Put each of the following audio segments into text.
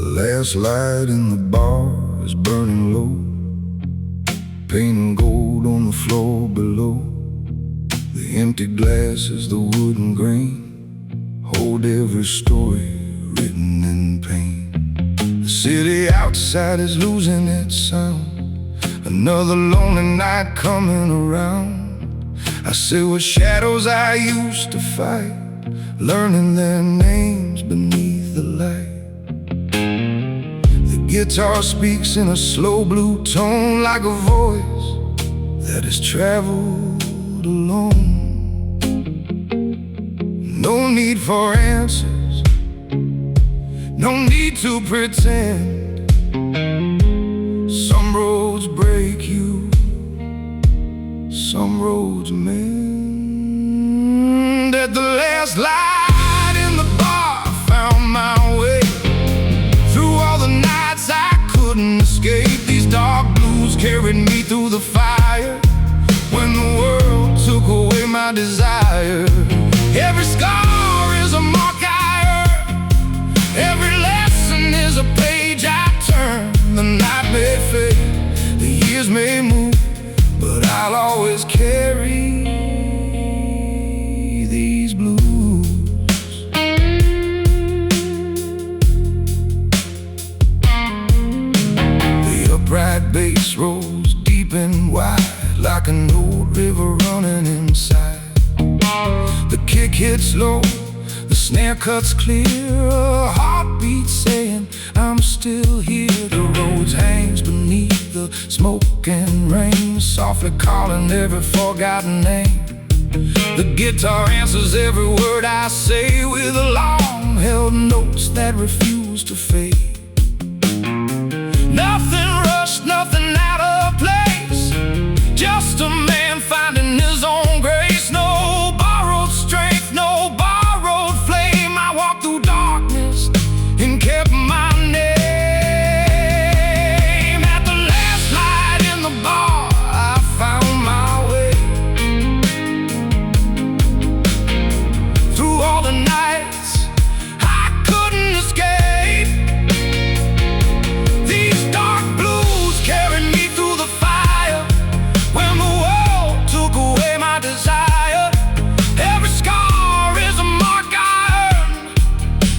The last light in the bar is burning low, painting gold on the floor below. The empty glasses, the wooden grain, hold every story written in pain. The city outside is losing its sound, another lonely night coming around. I sit with shadows I used to fight, learning their names beneath the light. The guitar speaks in a slow blue tone, like a voice that has traveled alone. No need for answers, no need to pretend. Some roads break you, some roads mend. At the last light in the bar, I found my way through all the nights I couldn't escape. These dark blues carried me through the fire when the world took away my desire. Every scar is a mark I earn, every lesson is a page I turn. The night may fade, the years may move, but I'll always carry these blues. The upright bass rolls deep and wide, like an old river running inside. The kick hits low, the snare cuts clear, a heartbeat saying I'm still here. The road hangs beneath the smoke and rain, softly calling every forgotten name. The guitar answers every word I say with long-held notes that refuse to fade. Nothing rushed, nothing out of place, just a man finding his own grace. No borrowed strength, no borrowed flame. I walked through darkness and kept my name. At the last light in the bar, I found my way through all the nights I couldn't escape. These dark blues carried me through the fire when the world took away my desire. Every scar is a mark I earn,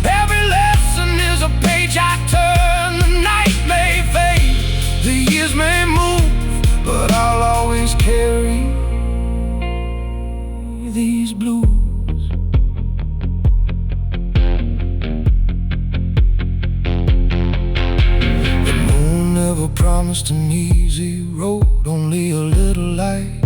every lesson is a page I turn. The night may fade, the years may move, but I'll always carry these blues. The moon never promised an easy road, only a little light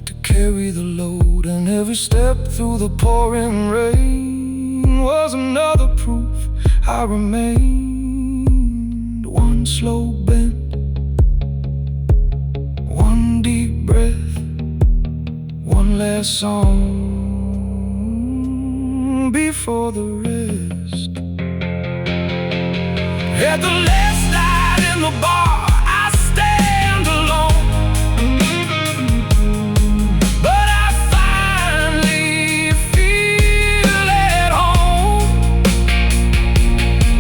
to carry the load. And every step through the pouring rain was another proof I remained. One slow bend, one deep breath, one last song before the rest. At the last light in the bar, I stand alone, but I finally feel at home.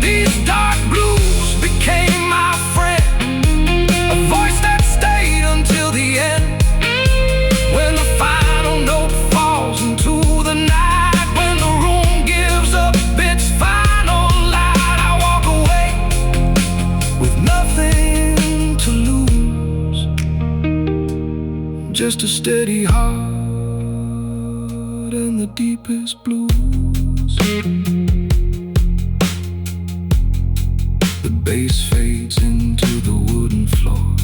These dark blues became my friend, a voice that stayed until the end. When the final note falls into the night, when the room gives up its final light, I walk away with nothing to lose, just a steady heart and the deepest blues. The bass fades into the wooden floor,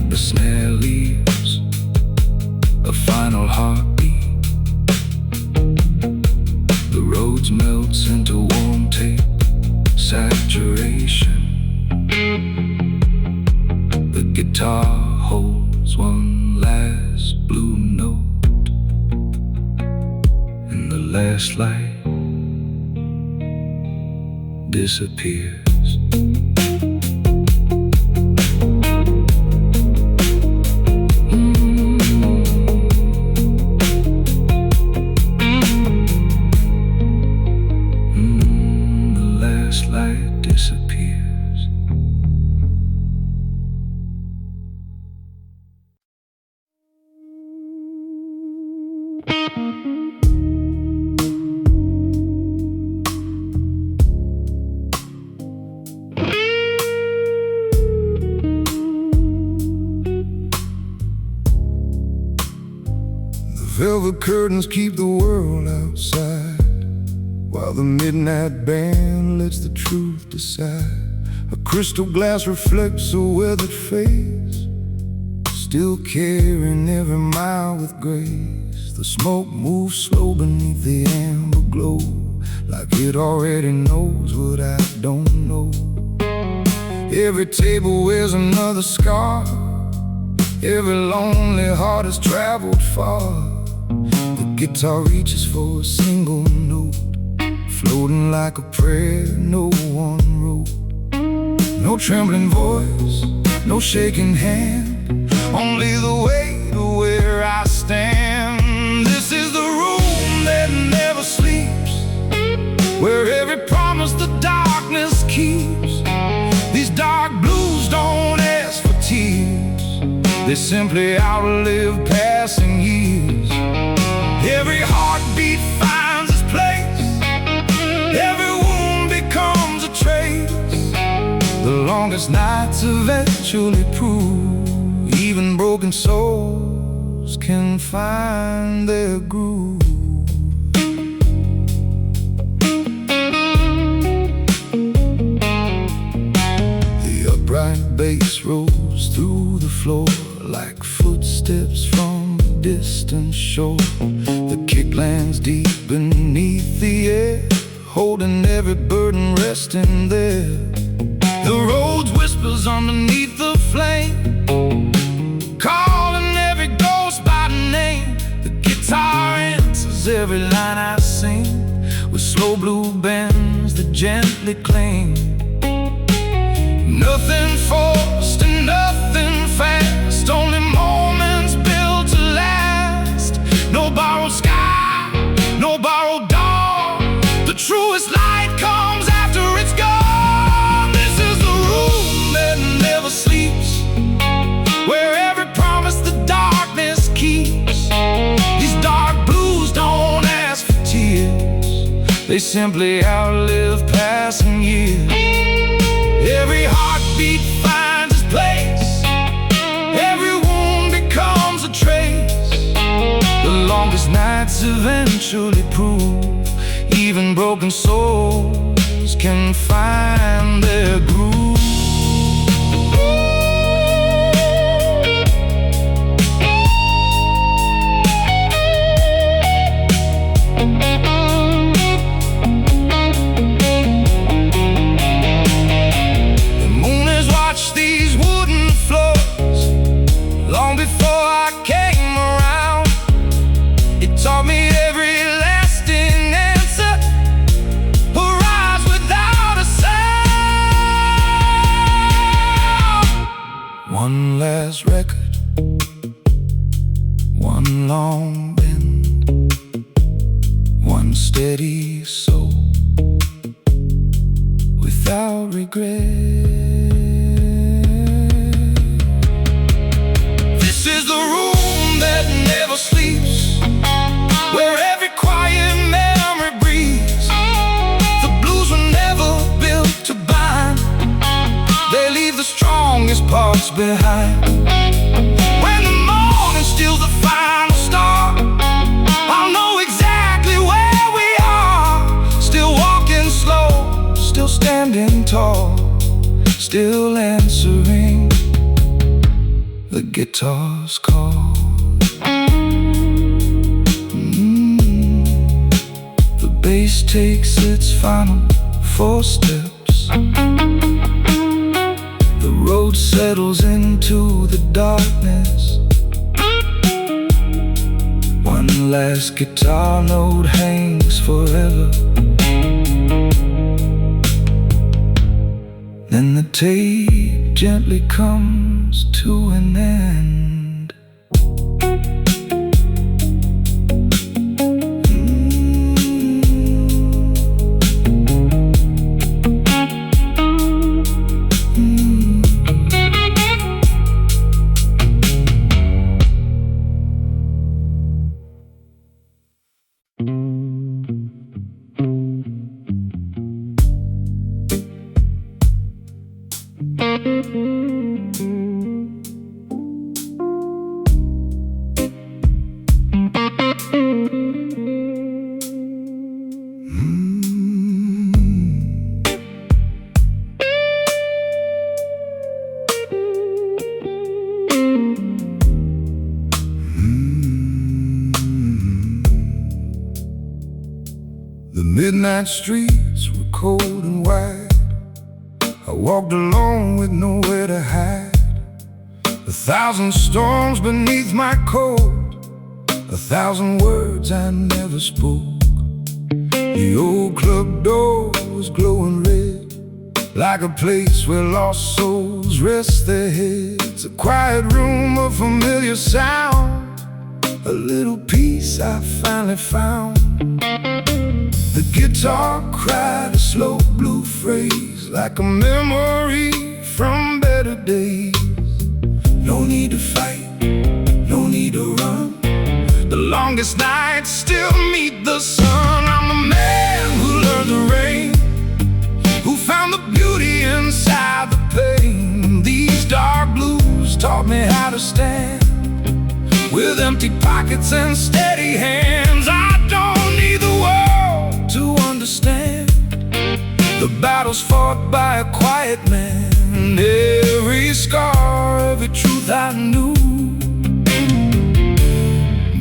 the snare leaves a final heartbeat. The roads melts into warm tape, saturation. The guitar holds one last blue note, and the last light disappears. Silver curtains keep the world outside, while the midnight band lets the truth decide. A crystal glass reflects a weathered face, still carrying every mile with grace. The smoke moves slow beneath the amber glow, like it already knows what I don't know. Every table wears another scar, every lonely heart has traveled far. The guitar reaches for a single note, floating like a prayer no one wrote. No trembling voice, no shaking hand, only the weight of where I stand. This is the room that never sleeps, where every promise the darkness keeps. These dark blues don't ask for tears, they simply outlive passing years. Every heartbeat finds its place, every wound becomes a trace. The longest nights eventually prove even broken souls can find their groove. Bright bass rolls through the floor like footsteps from a distant shore. The kick lands deep beneath the air, holding every burden resting there. The road whispers underneath the flame, calling every ghost by name. The guitar answers every line I sing, with slow blue bends that gently cling. Nothing forced and nothing fast, only moments built to last. No borrowed sky, no borrowed dawn, the truest light comes after it's gone. This is the room that never sleeps, where every promise the darkness keeps. These dark blues don't ask for tears, they simply outlive passing years. Every heartbeat finds its place, every wound becomes a trace. The longest nights eventually prove even broken souls can find their groove. Taught me every lasting answer, arise without a sound. One last record, one long bend, one steady soul, without regret. This is the room that never sleeps, where every quiet memory breathes. The blues were never built to bind, they leave the strongest parts behind. When the morning steals the final star, I'll know exactly where we are. Still walking slow, still standing tall, still answering the guitar's call. Bass takes its final 4 steps, the road settles into the darkness. One last guitar note hangs forever, then the tape gently comes to an end. The midnight streets were cold and wide. I walked alone with nowhere to hide. 1,000 storms beneath my coat, 1,000 words I never spoke. The old club door was glowing red, like a place where lost souls rest their heads. A quiet room, a familiar sound, a little peace I finally found. The guitar cried a slow blue phrase, like a memory from better days. No need to fight, no need to run. The longest nights still meet the sun. I'm the man who learned the rain, who found the beauty inside the pain. These dark blues taught me how to stand, with empty pockets and steady hands. I don't need the world to understand the battles fought by a quiet man. Every scar, every truth I knew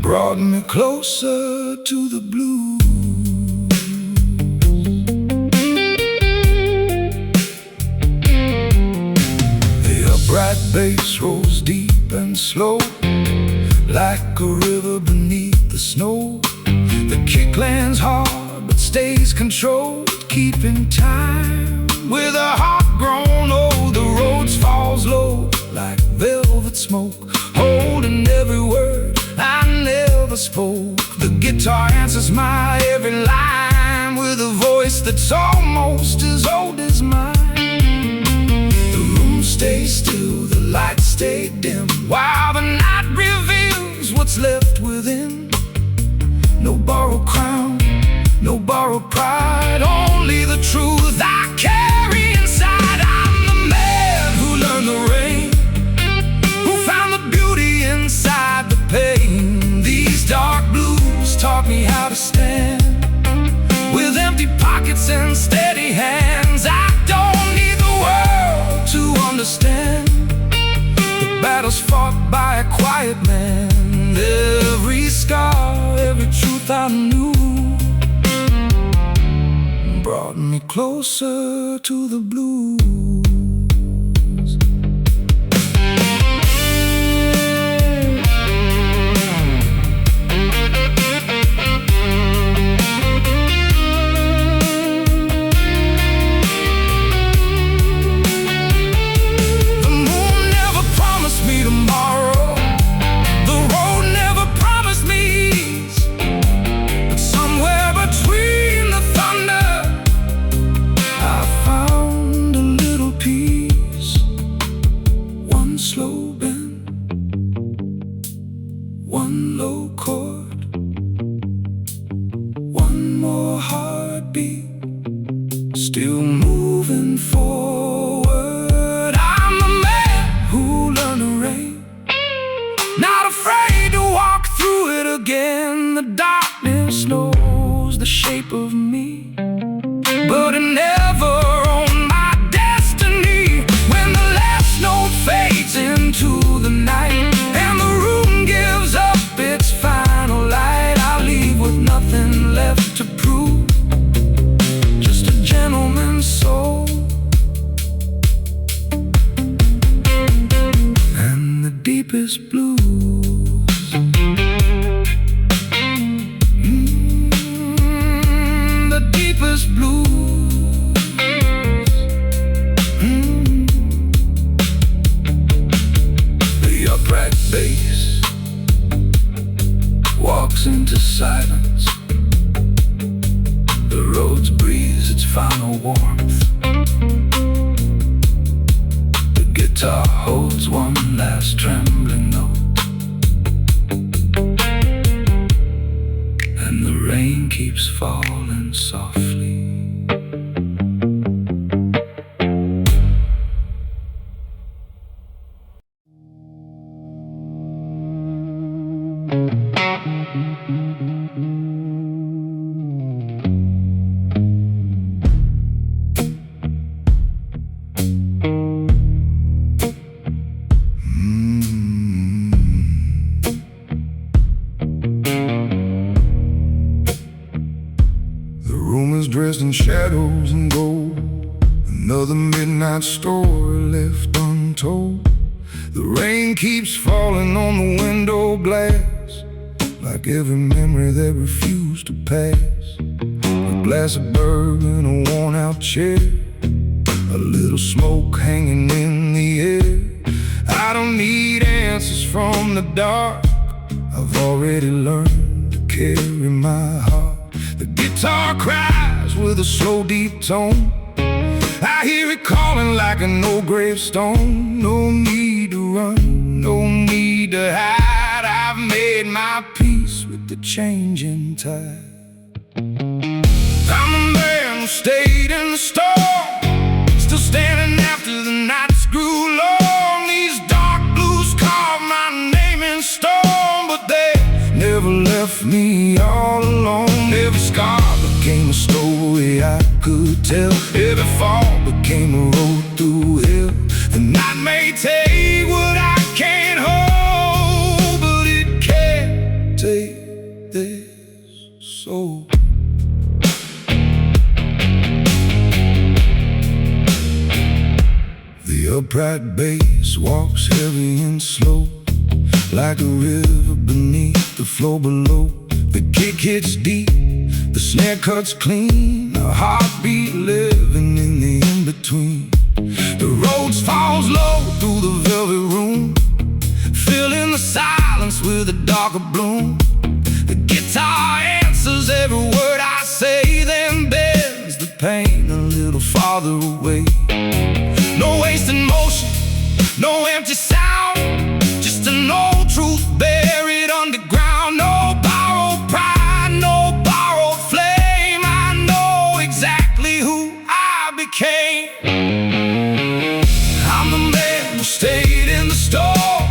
brought me closer to the blues. The upright bass rolls deep and slow, like a river beneath the snow. The kick lands hard but stays controlled, keeping time with a heart grown old. The road falls low like velvet smoke, holding every word I never spoke. The guitar answers my every line, with a voice that's almost as old as mine. The room stays still, the lights stay dim, while the night reveals what's left within. No borrowed crown, no borrowed pride, only the truth I carry inside. I'm the man who learned the rain, who found the beauty inside the pain. These dark blues taught me how to stand, with empty pockets and steady hands. I don't need the world to understand the battles fought by a quiet man. Every scar, every truth I knew brought me closer to the blues. The moon never promised me tomorrow, the road never promised me ease, but somewhere between the thunder I found a little peace. One slow bend, one low chord, one more heartbeat, still moving forward. I'm the man who learned to rain, not afraid to walk through it again. The darkness knows the shape of me, but it never owned my destiny. When the last note fades into the night and the room gives up its final light, I leave with nothing left to prove, just a gentleman's soul and the deepest blues. The deepest blues. The upright bass walks into silence. The roads breathes its final warmth. The guitar holds one last trembling note, and the rain keeps falling softly. dressed in shadows and gold. Another midnight story left untold. The rain keeps falling on the window glass, like every memory that refused to pass. A glass of bourbon, a worn-out chair, a little smoke hanging in the air. I don't need answers from the dark. I've already learned to carry my heart. The guitar cries with a slow, deep tone. I hear it calling like an old gravestone. No need to run, no need to hide. I've made my peace with the changing tide. I'm the man who stayed in the storm, still standing after the nights grew long. These dark blues carved my name in stone, but they never left me all alone. Every scar became a story I could tell. Every fall became a road through hell. The night may take what I can't hold, but it can't take this soul. The upright bass walks heavy and slow, like a river beneath the flow below. The kick hits deep, the snare cuts clean, a heartbeat living in the in-between. The roads falls low through the velvet room, filling the silence with a darker bloom. The guitar answers every word I say, then bends the pain a little farther away. No wasting motion, no empty sound, just an old truth buried underground. No borrowed pride, no borrowed flame. I know exactly who I became. I'm the man who stayed in the storm,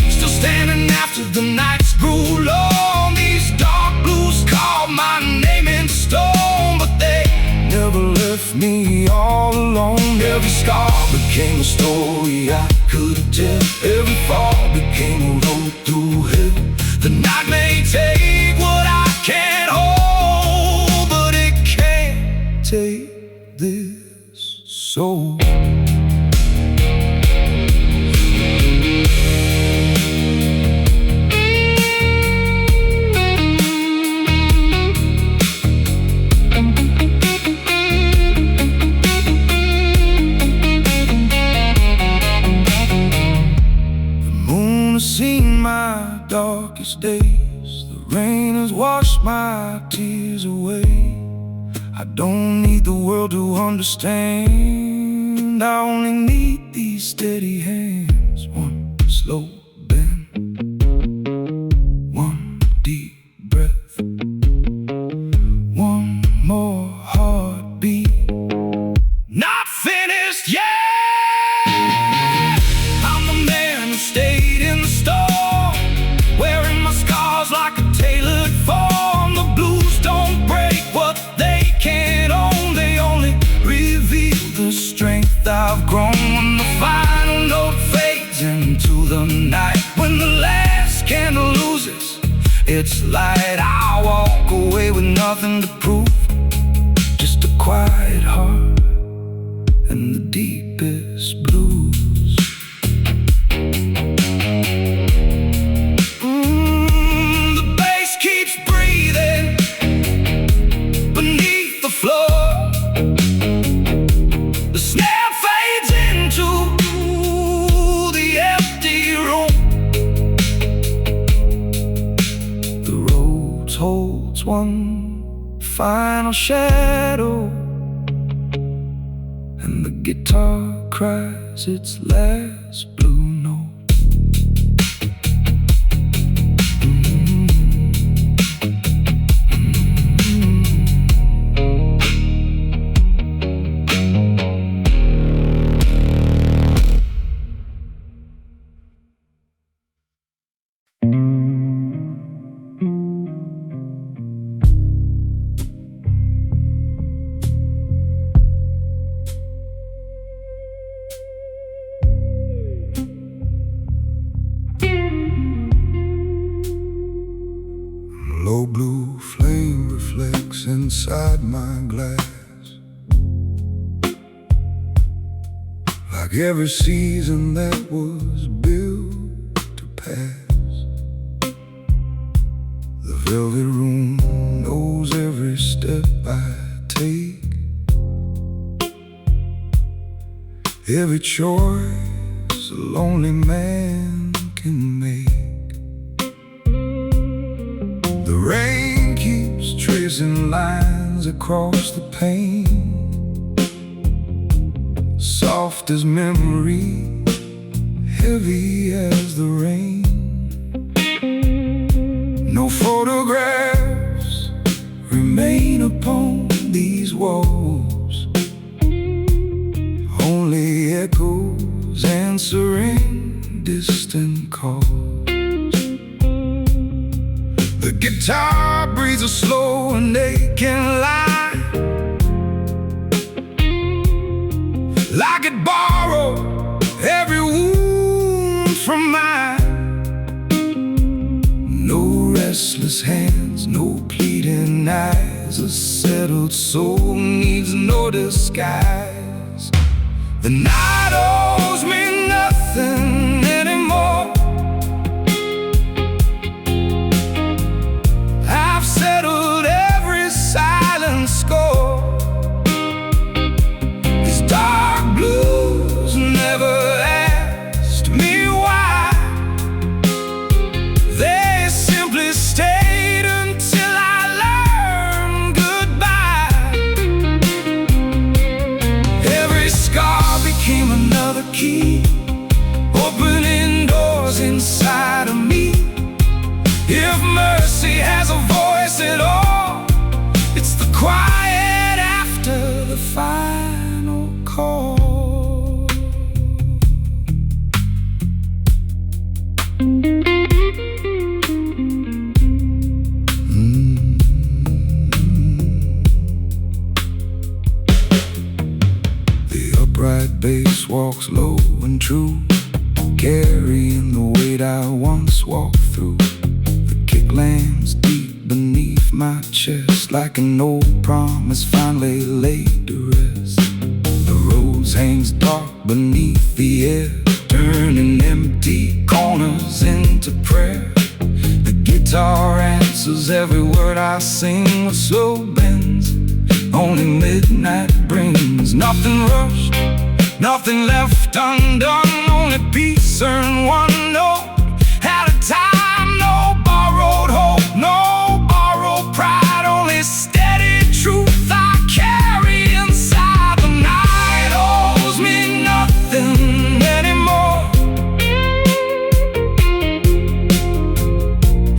still standing after the nights grew long. These dark blues carved my name in stone, but they never left me all alone. Every scar became a story I could tell. Every fall became a road through hell. The night may take what I can't hold, but it can't take this soul. Seen my darkest days, the rain has washed my tears away. I don't need the world to understand, I only need these steady hands. One slow bend, one deep breath, one more heartbeat. Not finished yet. I'm the man who stayed in the storm, wearing my scars like a tailored form. The blues don't break what they can't own, they only reveal the strength I've grown. When the final note fades into the night, when the last candle loses its light, I walk away with nothing to prove, just a quiet heart and the deepest blues. The bass keeps breathing beneath the floor. The snare fades into the empty room. The road holds one final shadow, and the guitar cries its last blue note. Low blue flame reflects inside my glass. like every season that was built to pass. The velvet room knows every step I take, every choice a lonely man can make. The rain keeps tracing lines across the pane, soft as memory, heavy as the rain. No photographs remain upon these walls, only echoes answering distant calls. The guitar breathes a slow and aching line, like it borrowed every wound from mine. No restless hands, no pleading eyes. A settled soul needs no disguise. The night owes me nothing anymore. I've settled every silent score. These dark blues never asked me why. They simply stayed until I learned goodbye. Every scar became another key, opening doors inside of me. If mercy has a voice at all, it's the quiet after the final call. The upright bass walks low and true, carrying the weight I once walked through. The kick lands deep beneath my chest, like an old promise finally laid to rest. The rose hangs dark beneath the air, turning empty corners into prayer. The guitar answers every word I sing with slow bends, only midnight brings. Nothing rushed, nothing left undone, only peace earned one note at a time. No borrowed hope, no borrowed pride, only steady truth I carry inside. The night owes me nothing anymore.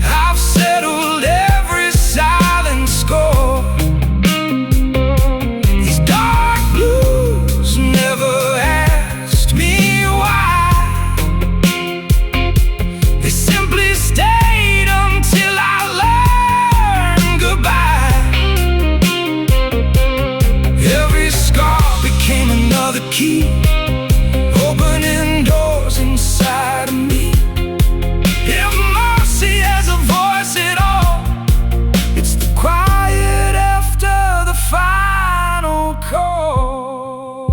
I've settled every silent score. These dark blues never asked me why. They simply stayed until I learned goodbye. Every scar became another key, opening doors inside of me. If mercy has a voice at all, it's the quiet after the final call.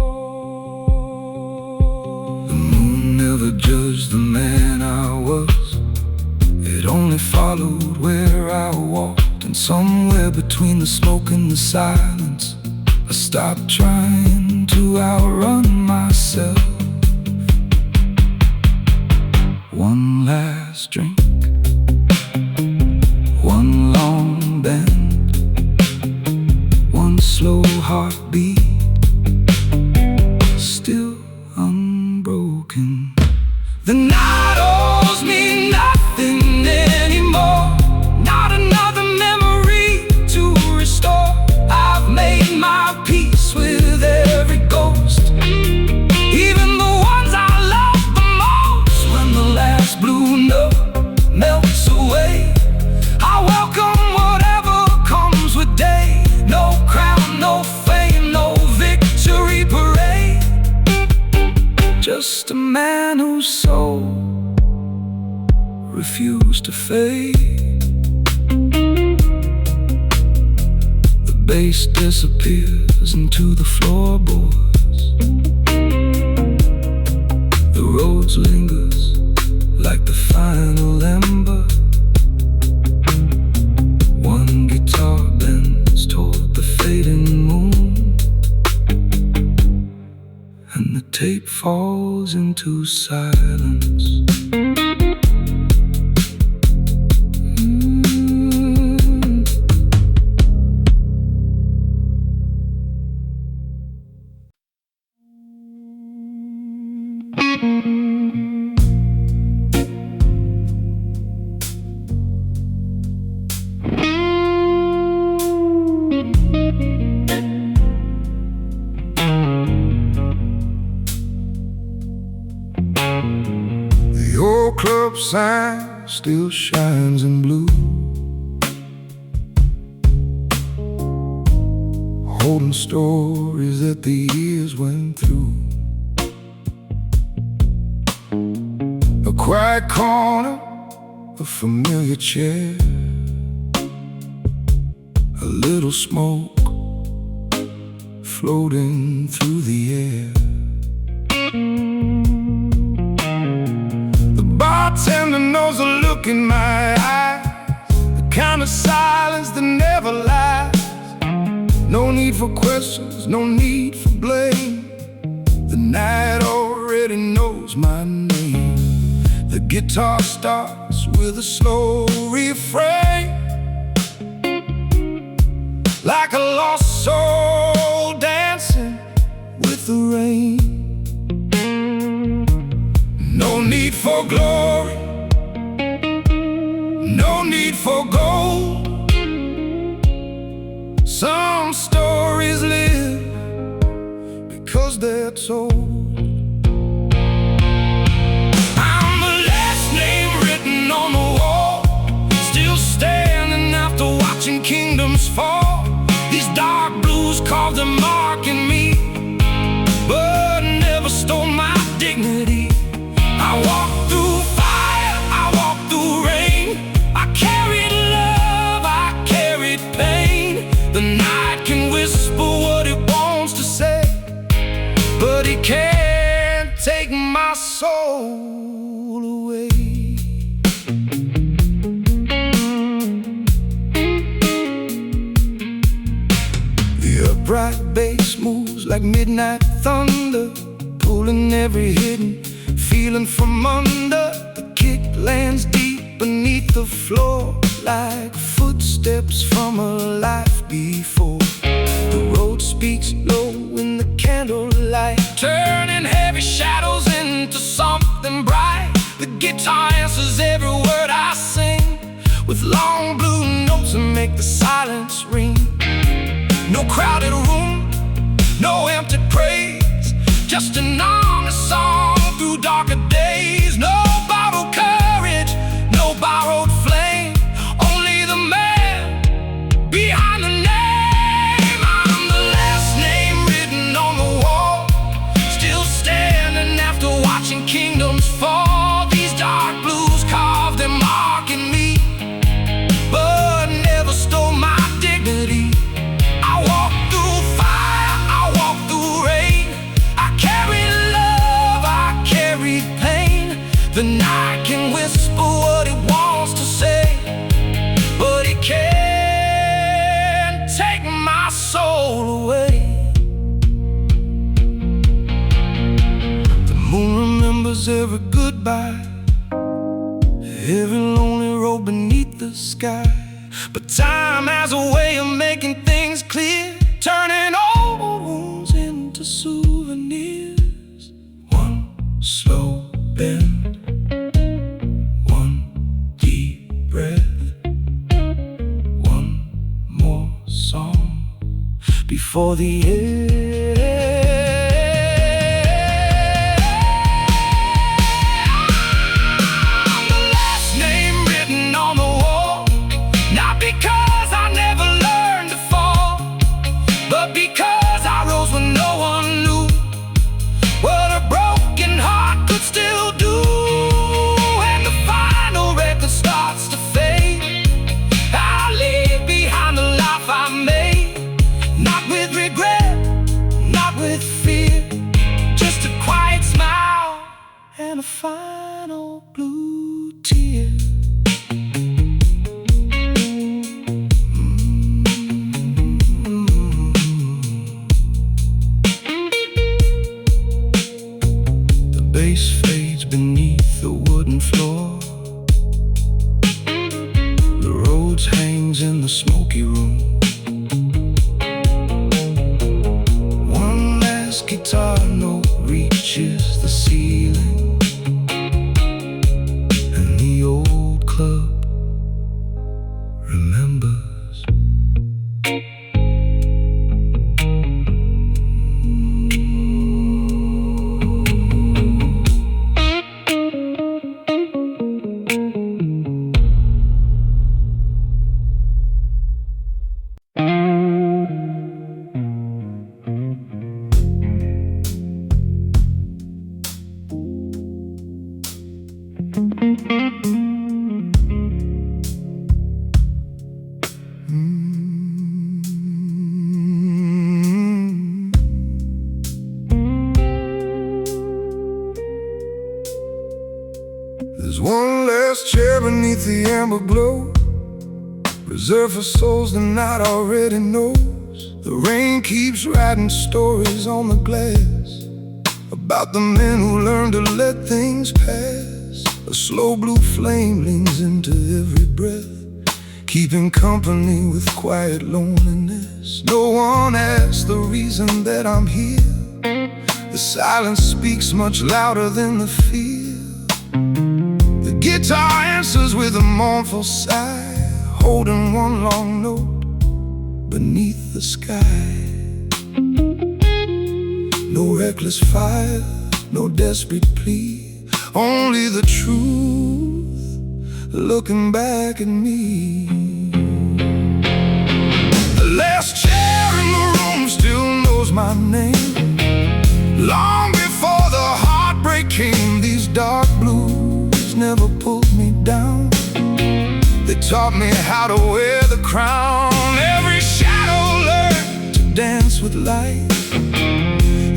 The moon never judged the man I was, it only followed where I walked. And somewhere between the smoke and the silence, I stopped trying to outrun myself. One last drink, one long bend, one slow heartbeat, still unbroken. The night owes me nothing anymore, not another memory to restore. I've made my peace with every ghost, even the ones I love the most. When the last blue note melts away, I welcome whatever comes with day. No crown, no fame, no victory parade, just a man whose soul refused to fade. The bass disappears into the floorboards, The road lingers like the final ember. One guitar bends toward the fading moon, and the tape falls into silence. The old club sign still shines in blue, holding stories that the years went through. A quiet corner, a familiar chair, a little smoke floating through the air. The bartender knows the look in my eyes, the kind of silence that never lies. No need for questions, no need for blame. The night already knows my name. The guitar starts with a slow refrain, like a lost soul dancing with the rain. No need for glory, no need for gold. Some stories live because they're told. Kingdoms fall, these dark blues carved a mark in me, but never stole my dignity. I walked through fire, I walked through rain. I carried love, I carried pain. The night can whisper what it wants to say, but it can't take my soul away. Bright bass moves like midnight thunder, pulling every hidden feeling from under. The kick lands deep beneath the floor, like footsteps from a life before. The road speaks low in the candlelight, turning heavy shadows into something bright. The guitar answers every word I sing, with long blue notes that make the silence ring. No crowded room, no empty praise, just an honest song through darker days. No borrowed courage, no borrowed flame, only the man behind the name. I'm the last name written on the wall, still standing after watching kingdoms fall. These dark blues carved their mark in me, but never stole my dignity. I walked through fire, I walked through rain. I carried love, I carried pain. The night can whisper what it wants to say, but it can't take my soul away. The moon remembers every goodbye, every lonely road beneath the sky. But time has a way of making things clear, turning old wounds into souvenirs. One slow bend, one deep breath, one more song before the end. Because I rose when no one knew what a broken heart could still do. And the final record starts to fade, I leave behind the life I made, not with regret, guitar note reaches the ceiling, and the old club remembers. There's one last chair beneath the amber glow, reserved for souls the night already knows. The rain keeps writing stories on the glass about the men who learned to let things pass. A slow blue flame leans into every breath, keeping company with quiet loneliness. No one asks the reason that I'm here. The silence speaks much louder than the fear. The guitar answers with a mournful sigh, holding one long note beneath the sky. No reckless fire, no desperate plea, only the truth looking back at me. The last chair in the room still knows my name. Long before the heartbreak came, these dark blues never pulled me down. They taught me how to wear the crown. Every shadow learned to dance with light.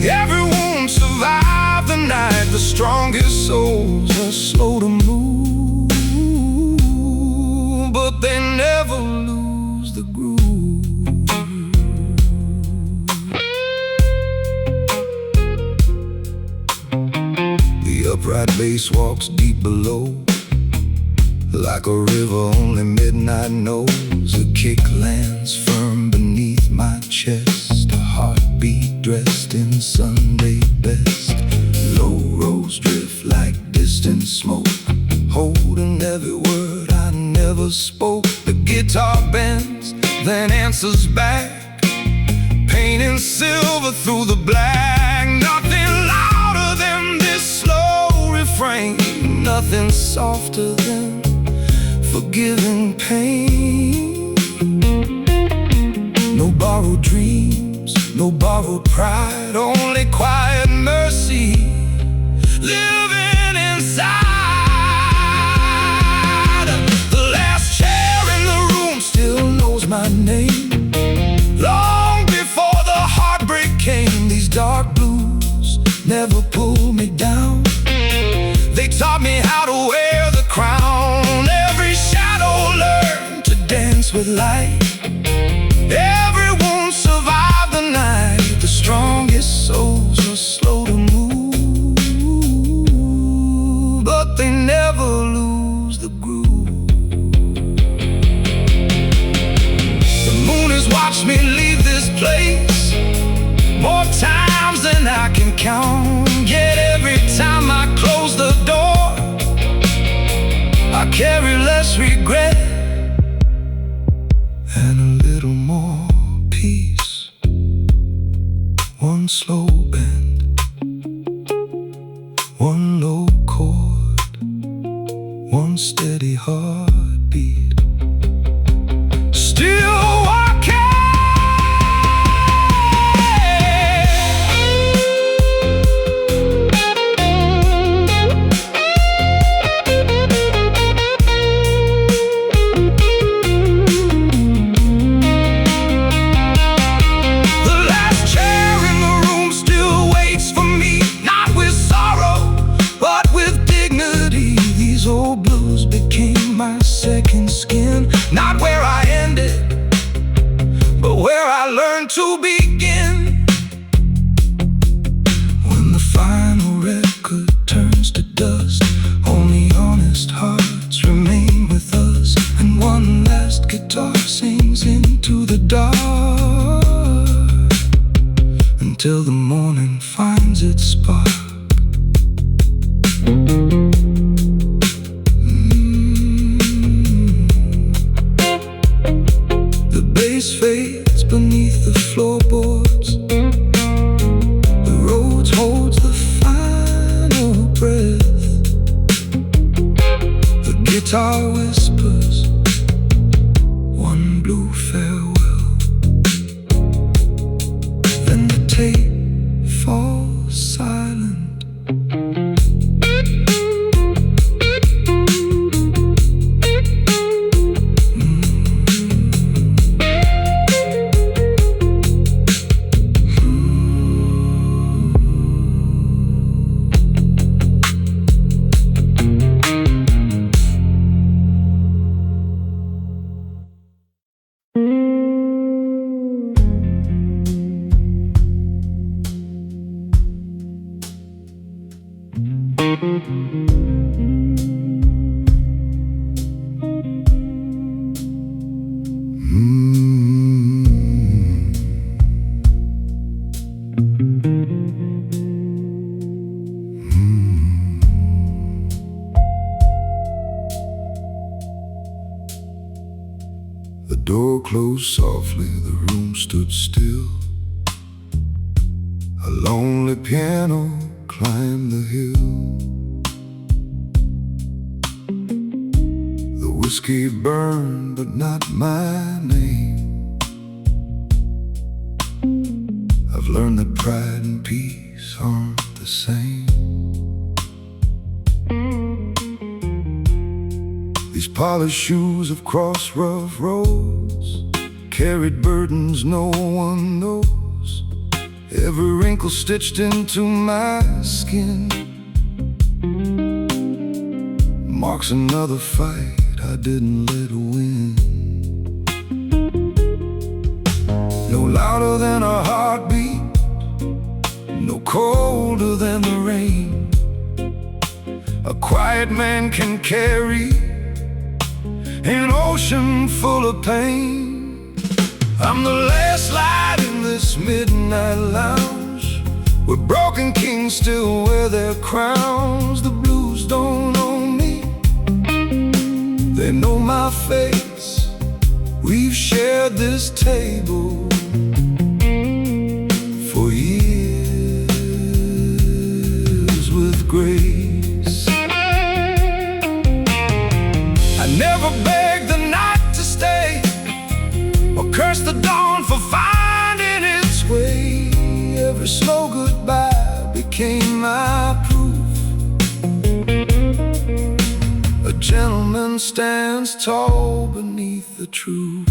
Every wound survived the night. The strongest souls are slow to move, but they never lose the groove. The upright bass walks deep below, like a river only midnight knows. A kick lands firm beneath my chest, a heartbeat dressed in Sunday best. Low roads drift like distant smoke, holding every word I never spoke. The guitar bends, then answers back, painting silver through the black. Nothing louder than this slow refrain, nothing softer than forgiving pain. No borrowed dreams, no borrowed pride, only quiet mercy living inside. The last chair in the room still knows my name. Long before the heartbreak came, these dark blues never pulled me down. They taught me how to wear the crown. Every shadow learned to dance with light. Every wound survived the night. The strongest souls are slow to move, but they never lose the groove. The moon has watched me leave this place more times than I can count. Yet every time I close the door, I carry less regret and a little more peace. One slow bend, one low chord, one steady heartbeat. Still walking. My till the morning finds its spark. The bass fades beneath the floorboards. The road holds the final breath. The guitar whispers one blue farewell. Then the tape falls silent. The door closed softly, the room stood still. A lonely piano climbed the hill. The whiskey burned, but not my name. I've learned that pride and peace aren't the same. These polished shoes have crossed rough roads, carried burdens no one knows. Every wrinkle stitched into my skin marks another fight I didn't let win. No louder than a heartbeat, no colder than the rain. A quiet man can carry an ocean full of pain. I'm the last light in this midnight lounge, where broken kings still wear their crowns. The blues don't own me, they know my face. We've shared this table for years with grace. I never begged the night to stay, or cursed the dawn for finding its way. Every slow goodbye became my proof. A gentleman stands tall beneath the truth.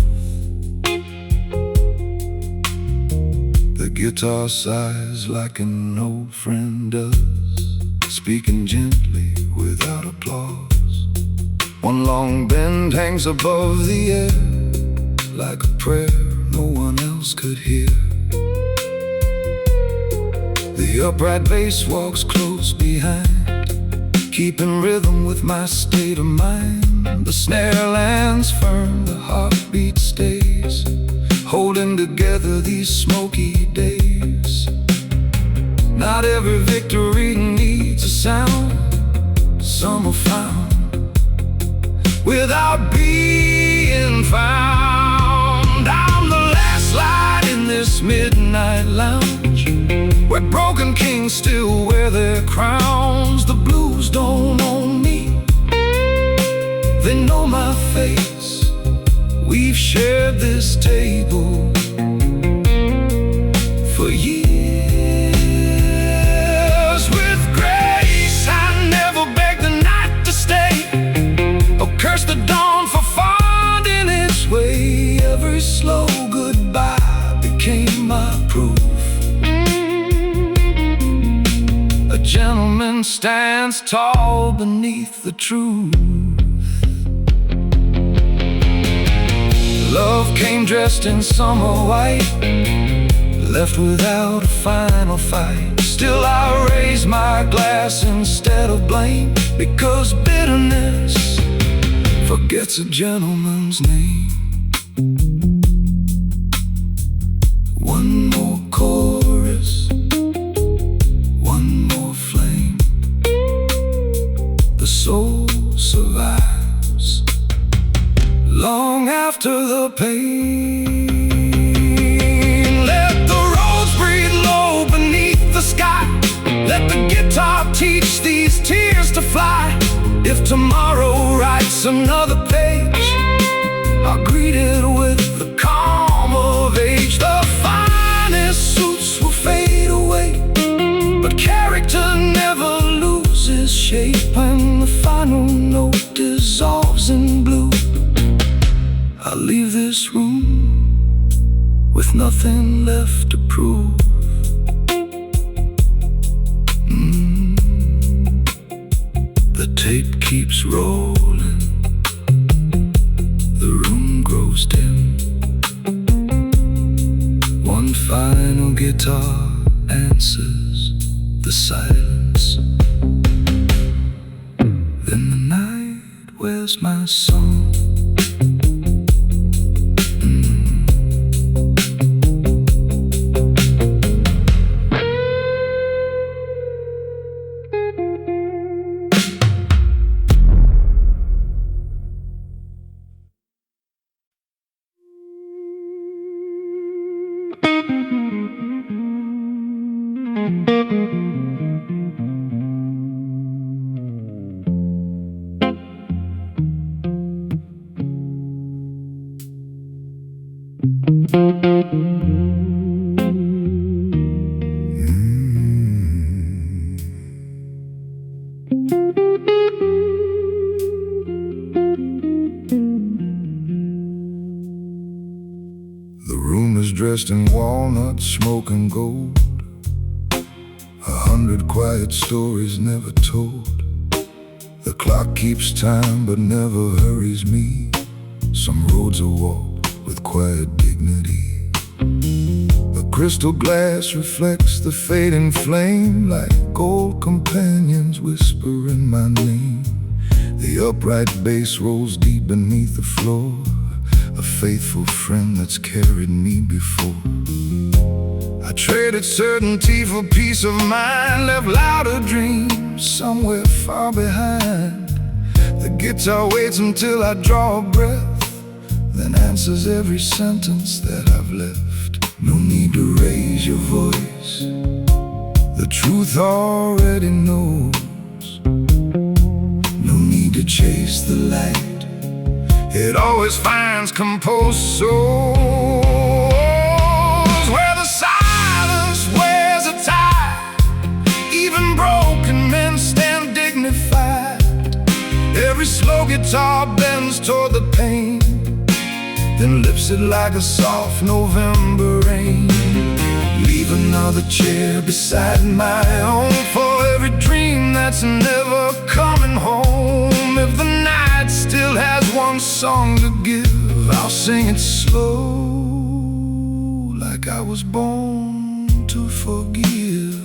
The guitar sighs like an old friend does, speaking gently without applause. One long bend hangs above the air, like a prayer no one else could hear. The upright bass walks close behind, keeping rhythm with my state of mind. The snare lands firm, the heartbeat stays, holding together these smoky days. Not every victory needs a sound. Some are found without being found. I'm the last light in this midnight lounge, where broken kings still wear their crowns. The blues don't own me, they know my face. We've shared this table for years with grace. I never begged the night to stay, or cursed the dawn for finding its way. Every slow goodbye became my proof. A gentleman stands tall beneath the truth. Love came dressed in summer white, left without a final fight. Still I raise my glass instead of blame, because bitterness forgets a gentleman's name. One more chorus, it's another page. I greet it with the calm of age. The finest suits will fade away, but character never loses shape. When the final note dissolves in blue, I leave this room with nothing left to prove. The tape keeps rolling, the room grows dim. One final guitar answers the silence. Then the night wears my song. The room is dressed in walnut, smoke and gold. 100 quiet stories never told. The clock keeps time but never hurries me. Some roads are walked with quiet dignity. The crystal glass reflects the fading flame, like gold companions whispering my name. The upright bass rolls deep beneath the floor, a faithful friend that's carried me before. I traded certainty for peace of mind, left louder dreams somewhere far behind. The guitar waits until I draw a breath, then answers every sentence that I've left. No need to raise your voice, the truth already knows. No need to chase the light, it always finds composed souls. Where the silence wears a tie, even broken men stand dignified. Every slow guitar bends toward the pain, then lifts it like a soft November rain. Leave another chair beside my own for every dream that's never coming home. If the night still has one song to give, I'll sing it slow, like I was born to forgive.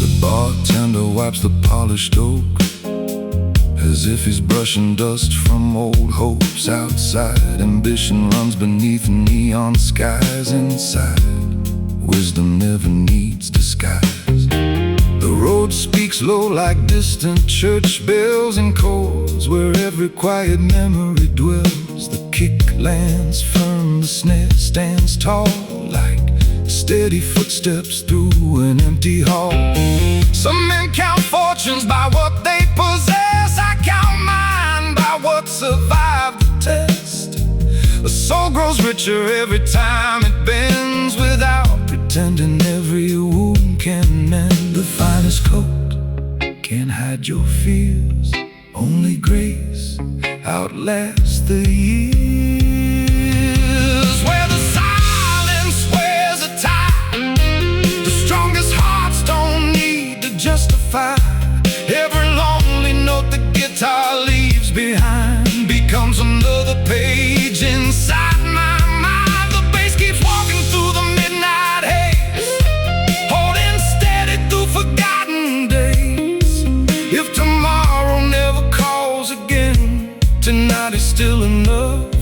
The bartender wipes the polished oak, as if he's brushing dust from old hopes outside. Ambition runs beneath neon skies inside. Wisdom never needs disguise. The road speaks low like distant church bells and chords, where every quiet memory dwells. The kick lands firm, the snare stands tall, like steady footsteps through an empty hall. Some men count fortunes by what they possess, I count mine by what survived the test. A soul grows richer every time it bends, without pretending every wound can mend. The finest coat can't hide your fears, only grace outlasts the years. Where the silence wears a tie, the strongest hearts don't need to justify. Every lonely note the guitar leaves behind becomes another page inside my mind. The bass keeps walking through the midnight haze, holding steady through forgotten days. If tomorrow never calls again, tonight is still enough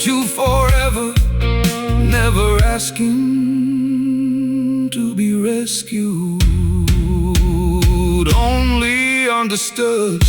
into forever, never asking to be rescued, only understood.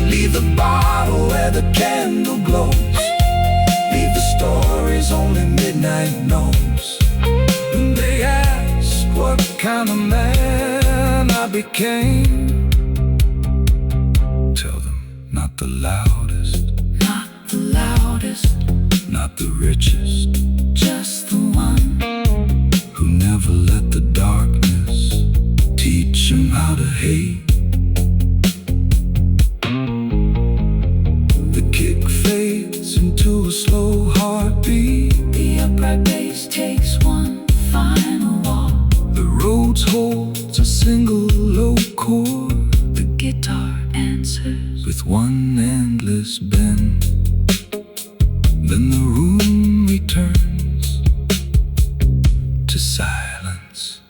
Leave the bottle where the candle glows. Leave the stories only midnight knows. When they ask what kind of man I became, tell them not the loudest, not the loudest, not the richest, just the one who never let the darkness teach him how to hate. Into a slow heartbeat, the upright bass takes one final walk. The Rhodes holds a single low chord. The guitar answers with one endless bend. Then the room returns to silence.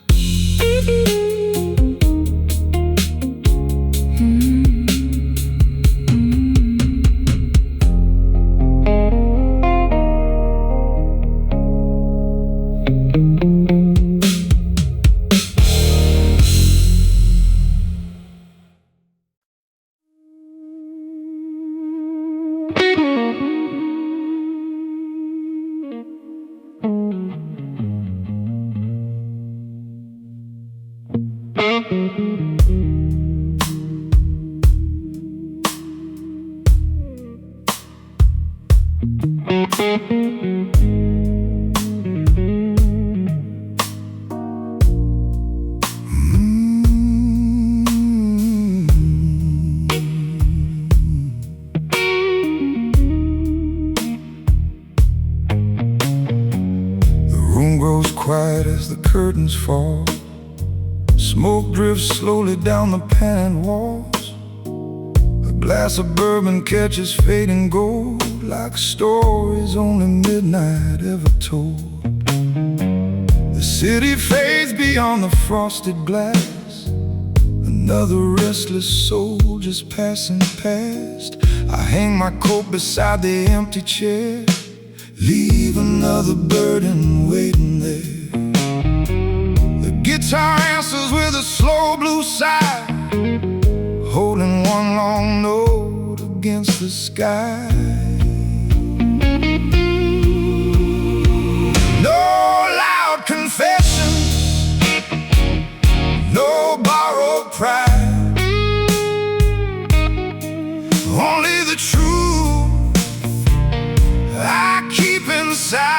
Quiet as the curtains fall. Smoke drifts slowly down the paneled walls. A glass of bourbon catches fading gold, like stories only midnight ever told. The city fades beyond the frosted glass. Another restless soul just passing past. I hang my coat beside the empty chair. Leave another burden waiting there. The guitar answers with a slow blue sigh, holding one long note against the sky. No loud confessions, no borrowed pride, only the truth I keep inside.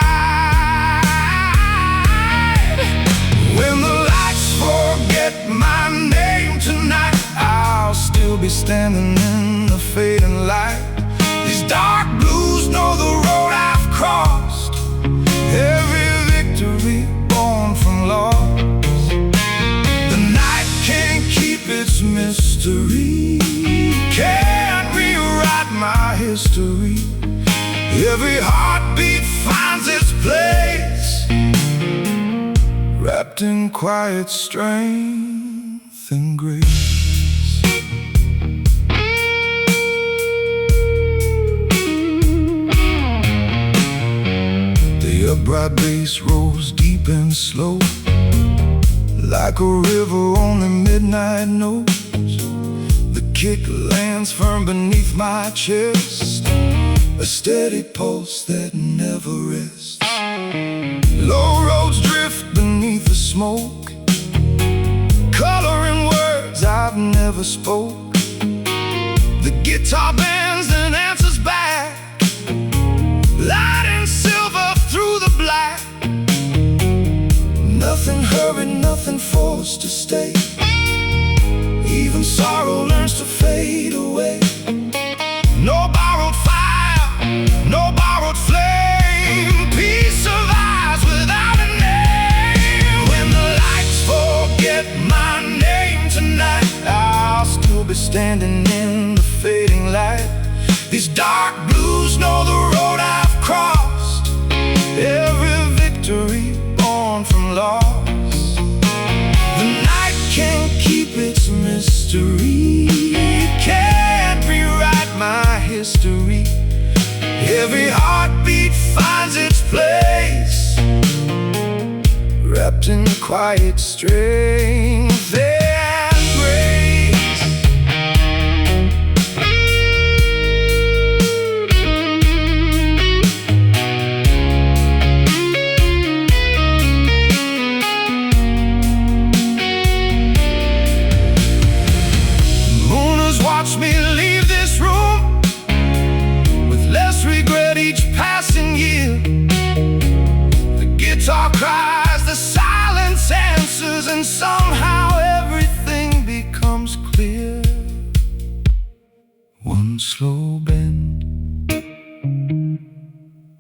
When the lights forget my name tonight, I'll still be standing in the fading light. These dark blues know the road I've crossed, every victory born from loss. The night can't keep its mystery, can't rewrite my history. Every heartbeat finds its place, wrapped in quiet strength and grace. The upright bass rolls deep and slow, like a river only midnight knows. The kick lands firm beneath my chest. a steady pulse that never rests. Low roads drift beneath the smoke, coloring words I've never spoke. The guitar bends and answers back, light and silver through the black. Nothing hurried, nothing forced to stay. Even sorrow learns to fade away. No borrowed fire, no borrowed flame. Peace survives without a name. When the lights forget my name tonight, I'll still be standing in the fading light. These dark blues know the road I've crossed, every victory born from loss. The night can't keep its mystery, it can't rewrite my history. Every heartbeat finds its place, wrapped in quiet strength and grace. Watch me leave this room with less regret each passing year. The guitar cries, the silence answers, and somehow everything becomes clear. One slow bend,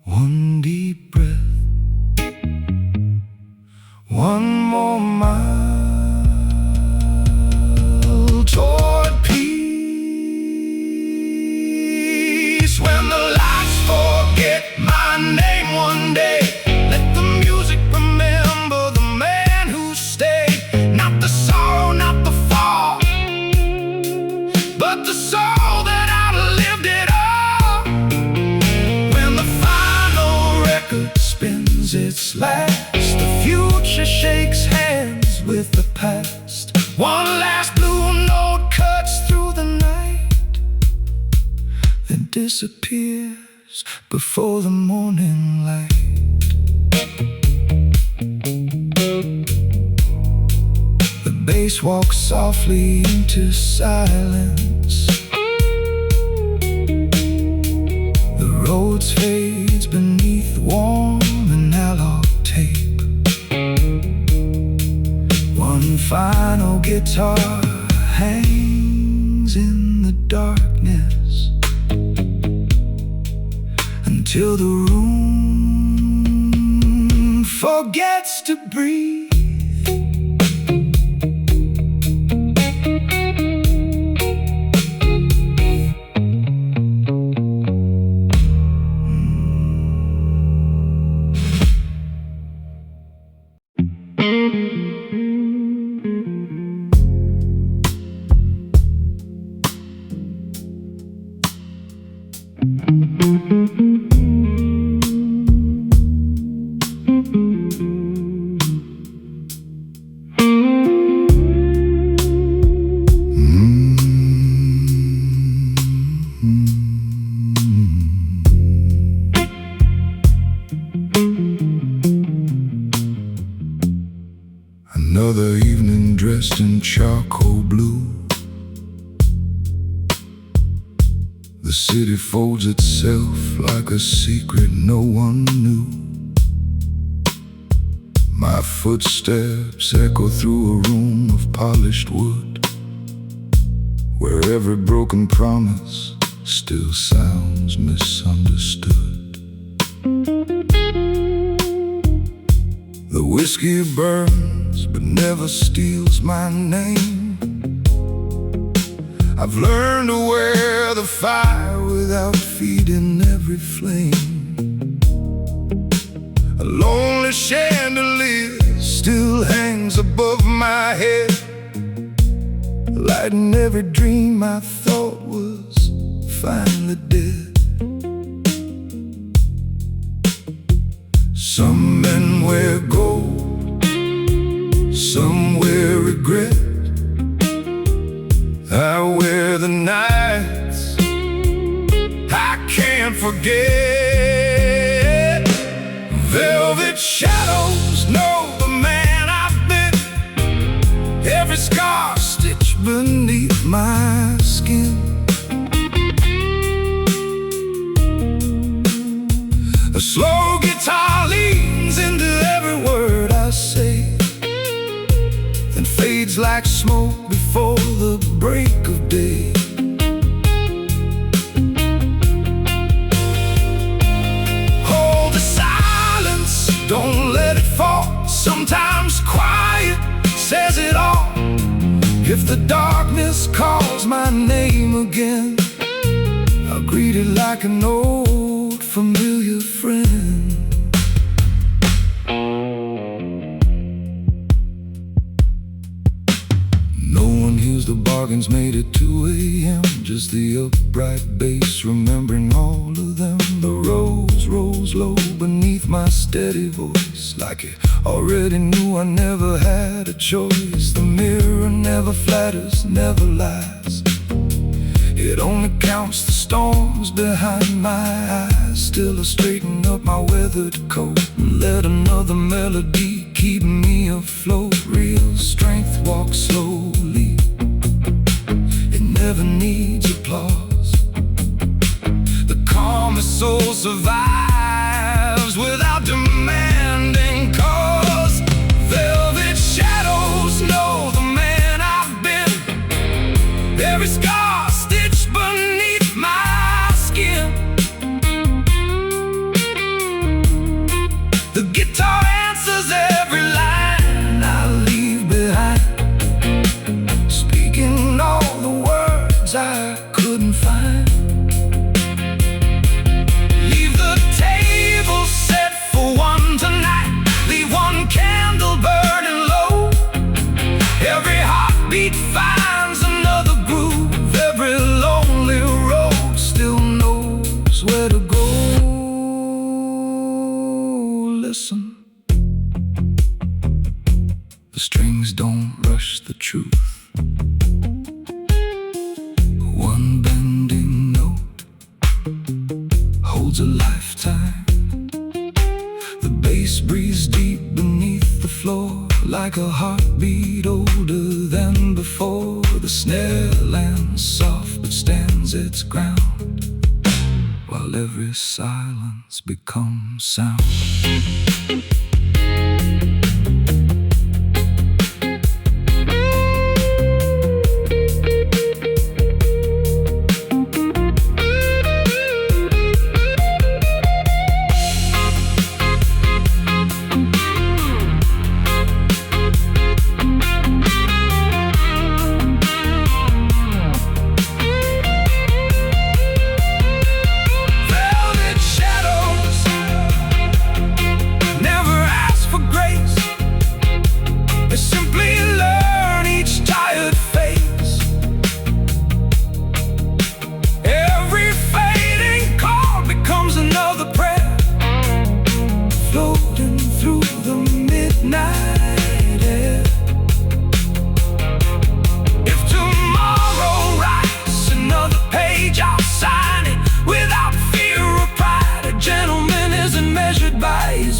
one deep breath, one more mile toward peace. When the lights forget my name one day, let the music remember the man who stayed. Not the sorrow, not the fall, but the soul that outlived it all. When the final record spins its last, the future shakes hands with the past. One last blue note cuts through the night, then disappears before the morning light. The bass walks softly into silence. The road fades beneath warm analog tape. One final guitar hangs in the darkness until the room forgets to breathe. Another evening dressed in charcoal blue. The city folds itself like a secret no one knew. My footsteps echo through a room of polished wood, where every broken promise still sounds misunderstood. The whiskey burns but never steals my name. I've learned to wear the fire without feeding every flame. A lonely chandelier still hangs above my head, lighting every dream I thought was finally dead. Some men wear gold, some wear regret. I wear the nights I can't forget. forget. Velvet shadows know the man I've been. Every scar stitched beneath my skin. A slow guitar leans into every word I say, then fades like smoke before the break of day. Hold the silence, don't let it fall. Sometimes quiet says it all. If the darkness calls my name again, I'll greet it like an old familiar friend. No one hears the bargains made at 2 a.m. Just the upright bass remembering all of them. The rose rose low beneath my steady voice, like it already knew I never had a choice. The mirror never flatters, never lies. It only counts the storms behind my eyes. Still I straighten up my weathered coat and let another melody keep me afloat. Real strength walks slowly, it never needs applause. The calmest soul survives without demanding cause. Velvet shadows know the man I've been. Every scar stitched beneath my skin. The guitar answers every line I leave behind, speaking all the words I couldn't find. Leave the table set for one tonight. Leave one candle burning low. Every heartbeat finds another groove. Every lonely road still knows where to go. Listen, the strings don't rush the truth. One bending note holds a lifetime. The bass breathes deep beneath the floor, like a heartbeat older than before. The snare lands soft but stands its ground, while every silence becomes sound.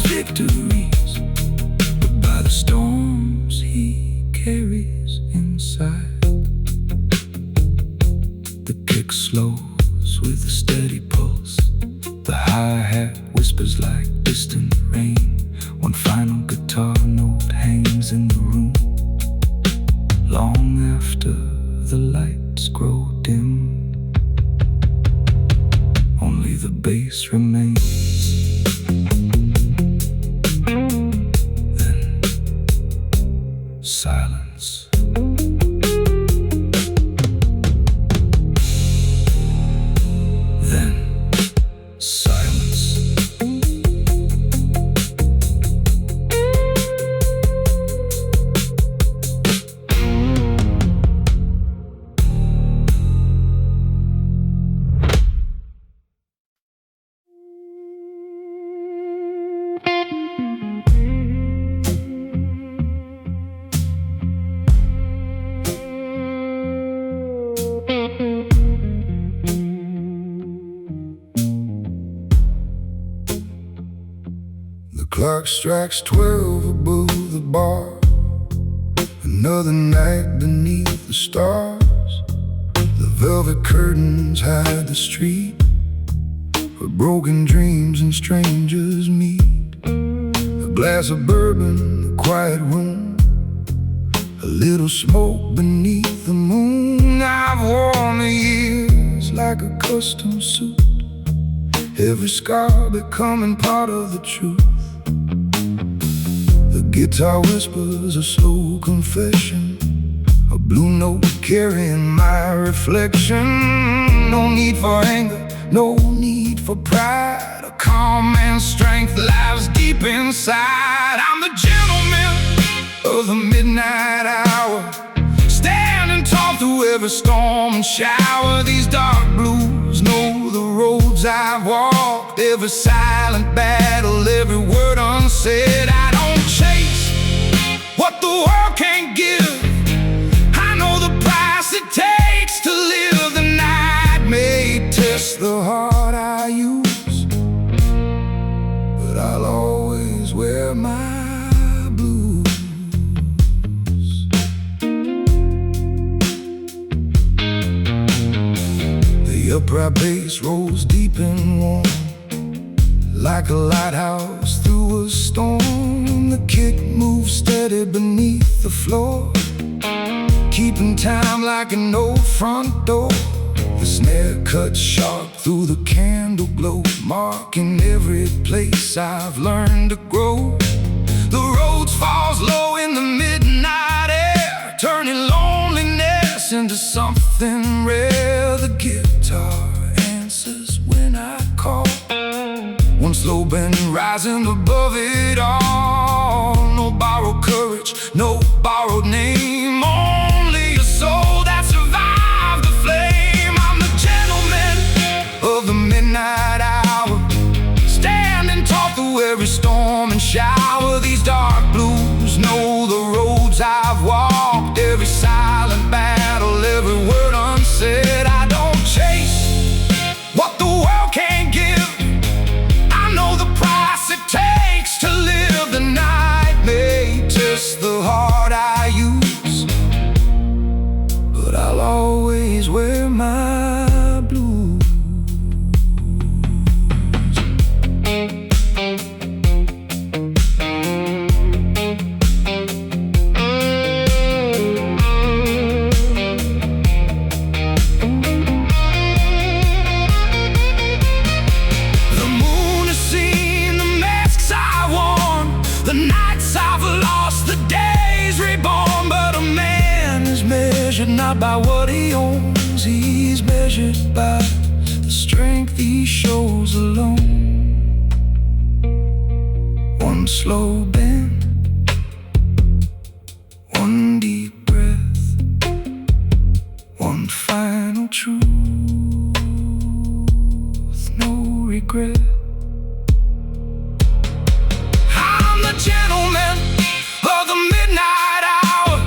Victories, but by the storms he carries inside. The kick slows with a steady pulse. The hi-hat whispers like distant rain. One final guitar note hangs in the room, long after the lights grow dim. Only the bass remains. Silence. Then silence. clock strikes 12 above the bar. Another night beneath the stars. The velvet curtains hide the street where broken dreams and strangers meet. A glass of bourbon, a quiet room, a little smoke beneath the moon. I've worn the years like a custom suit, every scar becoming part of the truth. The guitar whispers a slow confession, a blue note carrying my reflection. No need for anger, no need for pride. A calm and strength lies deep inside. I'm the gentleman of the midnight hour, standing tall through every storm and shower. These dark blues know the roads I've walked, every silent battle, every word unsaid. I don't chase what the world can't give. I know the price it takes to live. The night may test the heart I use, but I'll always wear my blues. The upright bass rolls deep and warm, like a lighthouse through a storm. The kick moves steady beneath the floor, keeping time like an old front door. The snare cuts sharp through the candle glow, marking every place I've learned to grow. The road falls low in the midnight air, turning loneliness into something rare. The guitar answers when I call, one slow bend rising above it all. No borrowed courage, no borrowed name, only a soul that survived the flame. I'm the gentleman of the midnight hour, standing tall through every storm and shower. These dark blues know the roads I've walked, every silent battle, every word unsaid. I don't chase what the world can't give. I know the price it takes to live. The night may test the heart I use, but I'll always wear my blues. The moon has seen the masks I worn, the nights I've lost, the days reborn. But a man is measured not by what he owns, he's measured by the strength he shows alone. One slow bend, one deep breath, one final truth, no regret. I'm the gentleman of the midnight hour,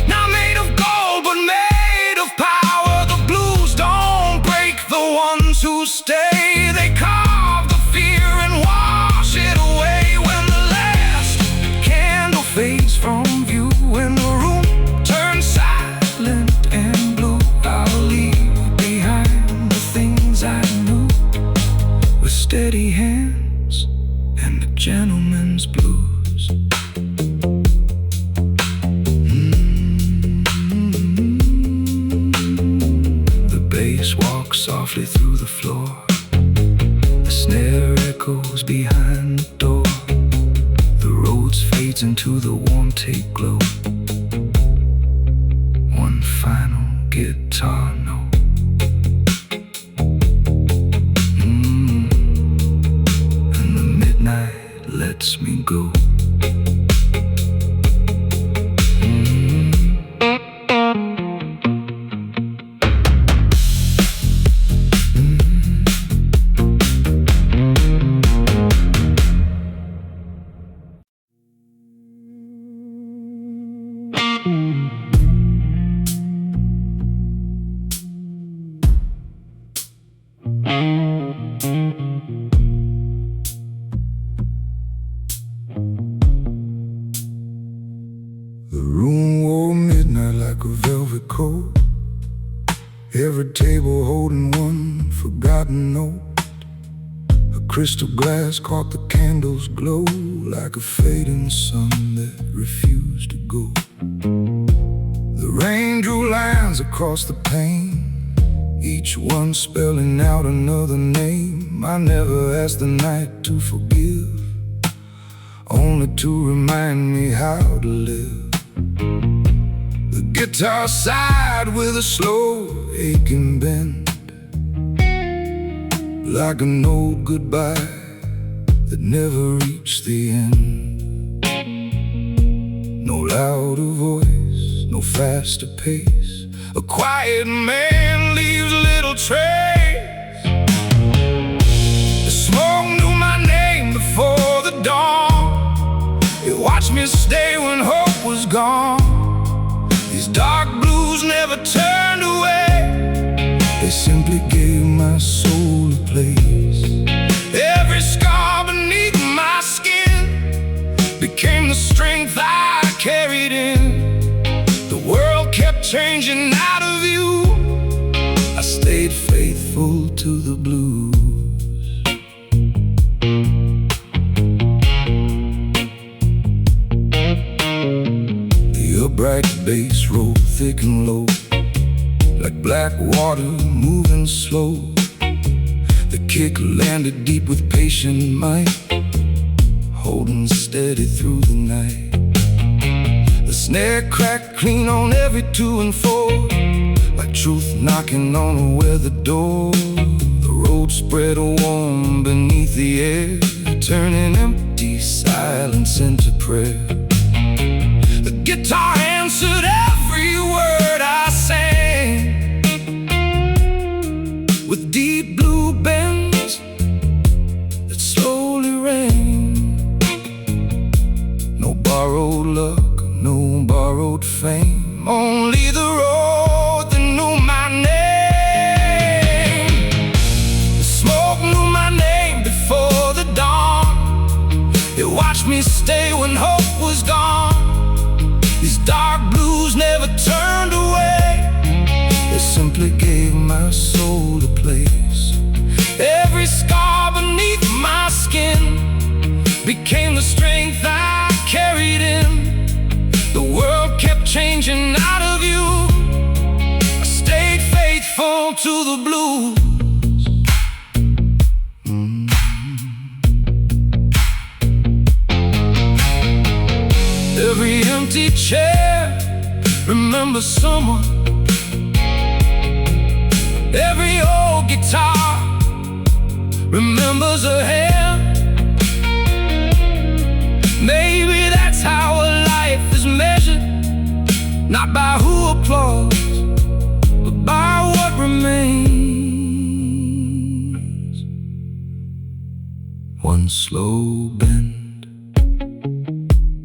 not made of gold but made of power. The blues don't break the ones who stay, they carve the fear and wash it away. When the last candle fades from view, when the room turns silent and blue, I'll leave behind the things I knew, with steady hands and a gentleman's blues. The bass walks softly through the floor, the snare echoes behind the door. The road fades into the warm take glow, one final guitar note. And the midnight lets me go. a velvet coat, every table holding one forgotten note. A crystal glass caught the candle's glow, like a fading sun that refused to go. The rain drew lines across the pane, each one spelling out another name. I never asked the night to forgive, only to remind me how to live. The guitar sighed with a slow, aching bend, like an old goodbye that never reached the end. No louder voice, no faster pace, a quiet man leaves little trace. The smoke knew my name before the dawn, it watched me stay when hope was gone. These dark blues never turned away, they simply gave my soul a place. Every scar beneath my skin became the strength I carried in. The world kept changing out of view, I stayed faithful to the blues. The upright bass rolled thick and low, like black water moving slow. The kick landed deep with patient might, holding steady through the night. The snare cracked clean on every 2 and 4, like truth knocking on a weathered door. The road spread warm beneath the air, turning empty silence into prayer. The guitar answered every word I sang, with deep blue bends that slowly rang. No borrowed luck, no borrowed fame, only the road that knew my name. The smoke knew my name before the dawn, it watched me stay when hope was gone. These dark blues never turned away, they simply gave my soul a place. Every scar beneath my skin became the strength I carried in. The world kept changing out of view, I stayed faithful to the blues. Every empty chair remembers someone, every old guitar remembers a hand. Maybe that's how a life is measured, not by who applauds, but by what remains. One slow bend,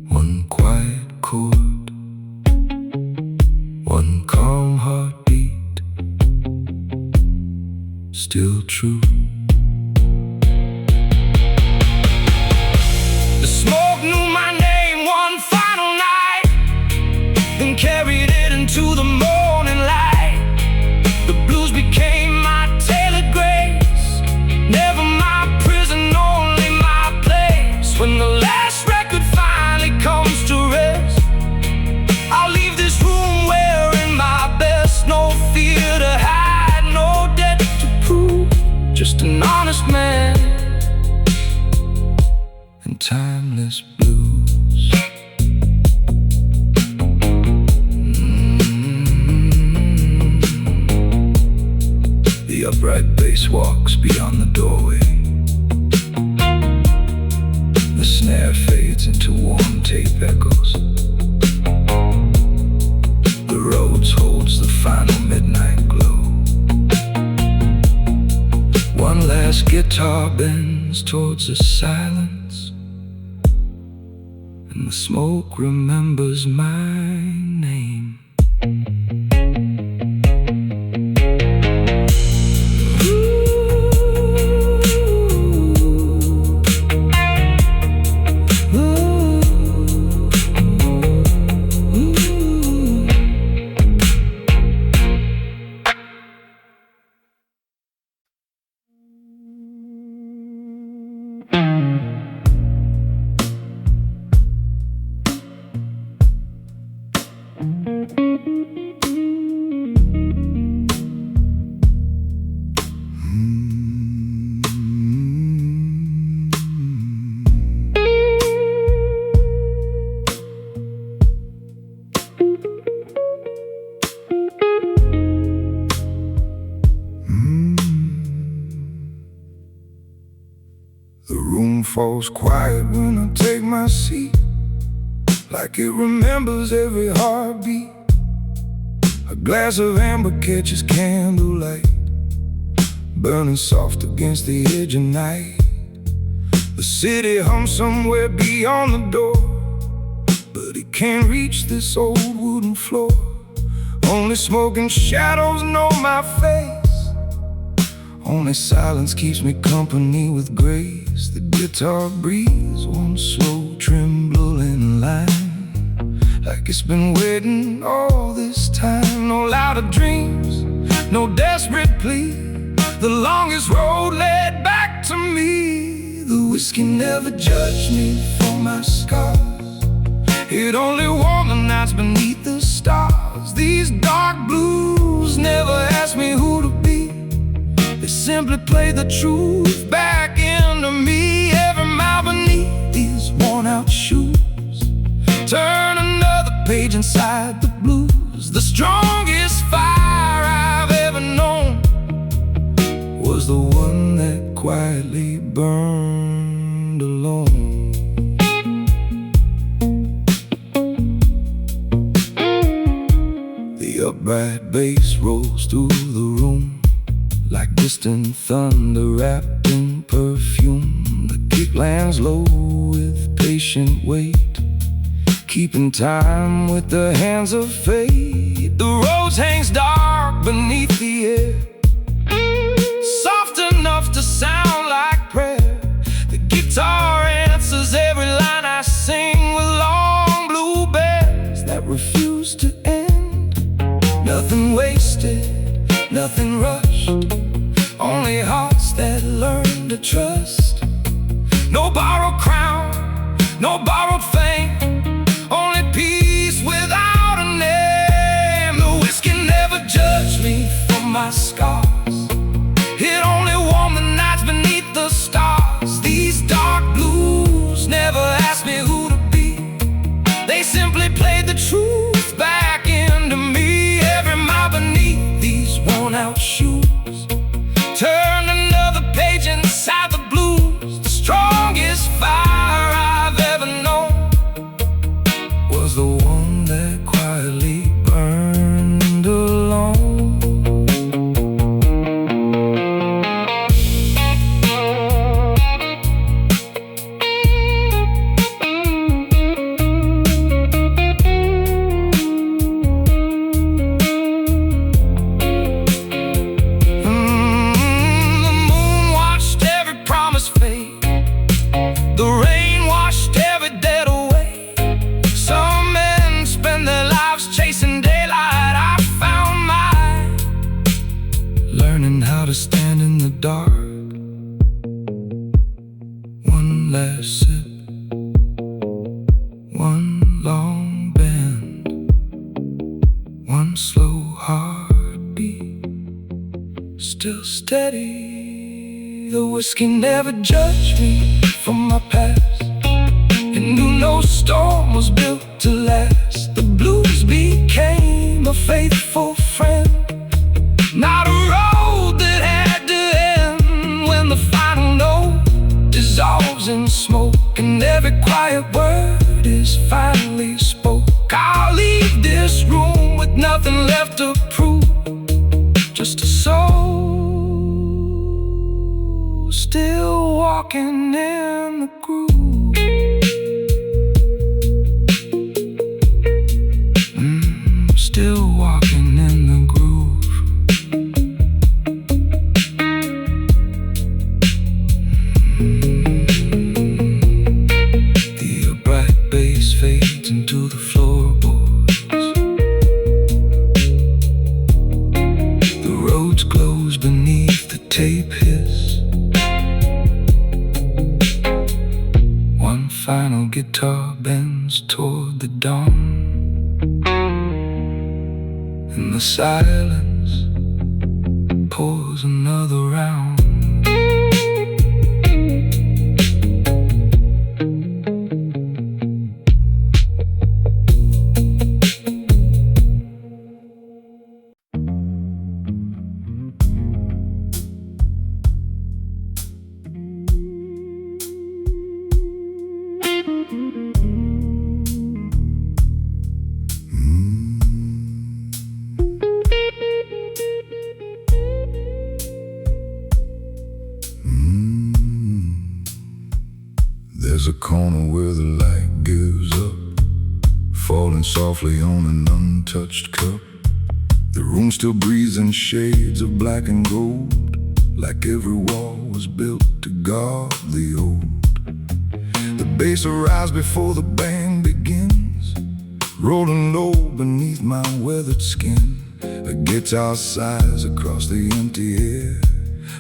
one quiet chord, one calm heartbeat, still true. The smoke knew my name one final night, then carried it into the morning light. The blues became my tailored grace, never my prison, only my place. When the last record finally comes to rest, I'll leave this room wearing my best. No fear to hide, no debt to prove, just an honest man and timeless blues. The upright bass walks beyond the doorway, the snare fades into warm tape echoes. The Rhodes holds the final midnight glow. One last guitar bends towards the silence, and the smoke remembers my name. falls quiet when I take my seat, like it remembers every heartbeat. A glass of amber catches candlelight, burning soft against the edge of night. The city hums somewhere beyond the door, but it can't reach this old wooden floor. Only smoke and shadows know my face. Only silence keeps me company with grace. The guitar breathes one slow trembling line, like it's been waiting all this time. No louder dreams, no desperate plea. The longest road led back to me. The whiskey never judged me for my scars. It only warmed the nights beneath the stars. These dark blues never asked me who to be. They simply played the truth back into me. Every mile beneath these worn out shoes, turn another page inside the blues. The strongest fire I've ever known was the one that quietly burned alone. The upright bass rolls through the room, like distant thunder wrapped in perfume. The kick lands low with patient weight, keeping time with the hands of fate. The rose hangs dark beneath the air, soft enough to sound like prayer. The guitar answers every line I sing with long blue bells that refuse to end. Nothing wasted, nothing rushed, only hearts that learn to trust. No borrowed crown, no borrowed fame, only peace without a name. The whiskey never judged me for my scars. It only warmed the nights beneath the stars. These dark blues never asked me who to be. They simply played the truth back into me. Every mile beneath these worn out shoes, turn another page inside the blues. The strongest fire I've ever known was the one that quietly burned alone. Learning how to stand in the dark, one last sip, one long bend, one slow heartbeat, still steady. The whiskey never judged me from my past. It knew no storm was built to last. The blues became a faithful friend, not a road that had to end. When the final note dissolves in smoke and every quiet word is finally spoke, I'll leave this room with nothing left to prove, just a soul still walking in the groove. Still walking in the groove. The upright bass fades into the floorboards. The roads close beneath the tape hiss. One final guitar bends toward the dawn. In the silence pours another round. corner where the light gives up, falling softly on an untouched cup. The room still breathes in shades of black and gold, like every wall was built to guard the old. The bass arrives before the band begins, rolling low beneath my weathered skin. A guitar sighs across the empty air,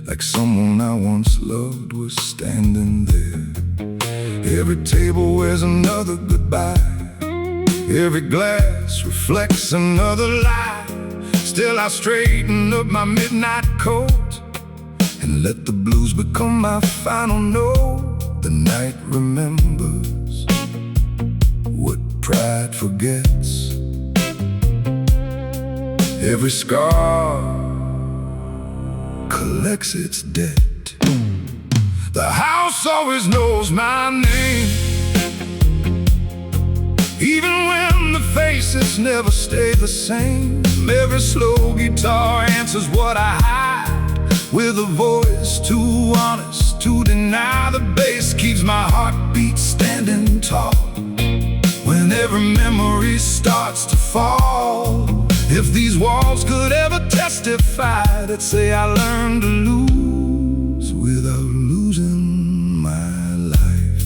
like someone I once loved was standing there. Every table wears another goodbye, every glass reflects another lie. Still I straighten up my midnight coat and let the blues become my final note. The night remembers what pride forgets. Every scar collects its debt. The house always knows my name, even when the faces never stay the same. Every slow guitar answers what I hide, with a voice too honest to deny. The bass keeps my heartbeat standing tall when every memory starts to fall. If these walls could ever testify, they'd say I learned to lose without losing my life.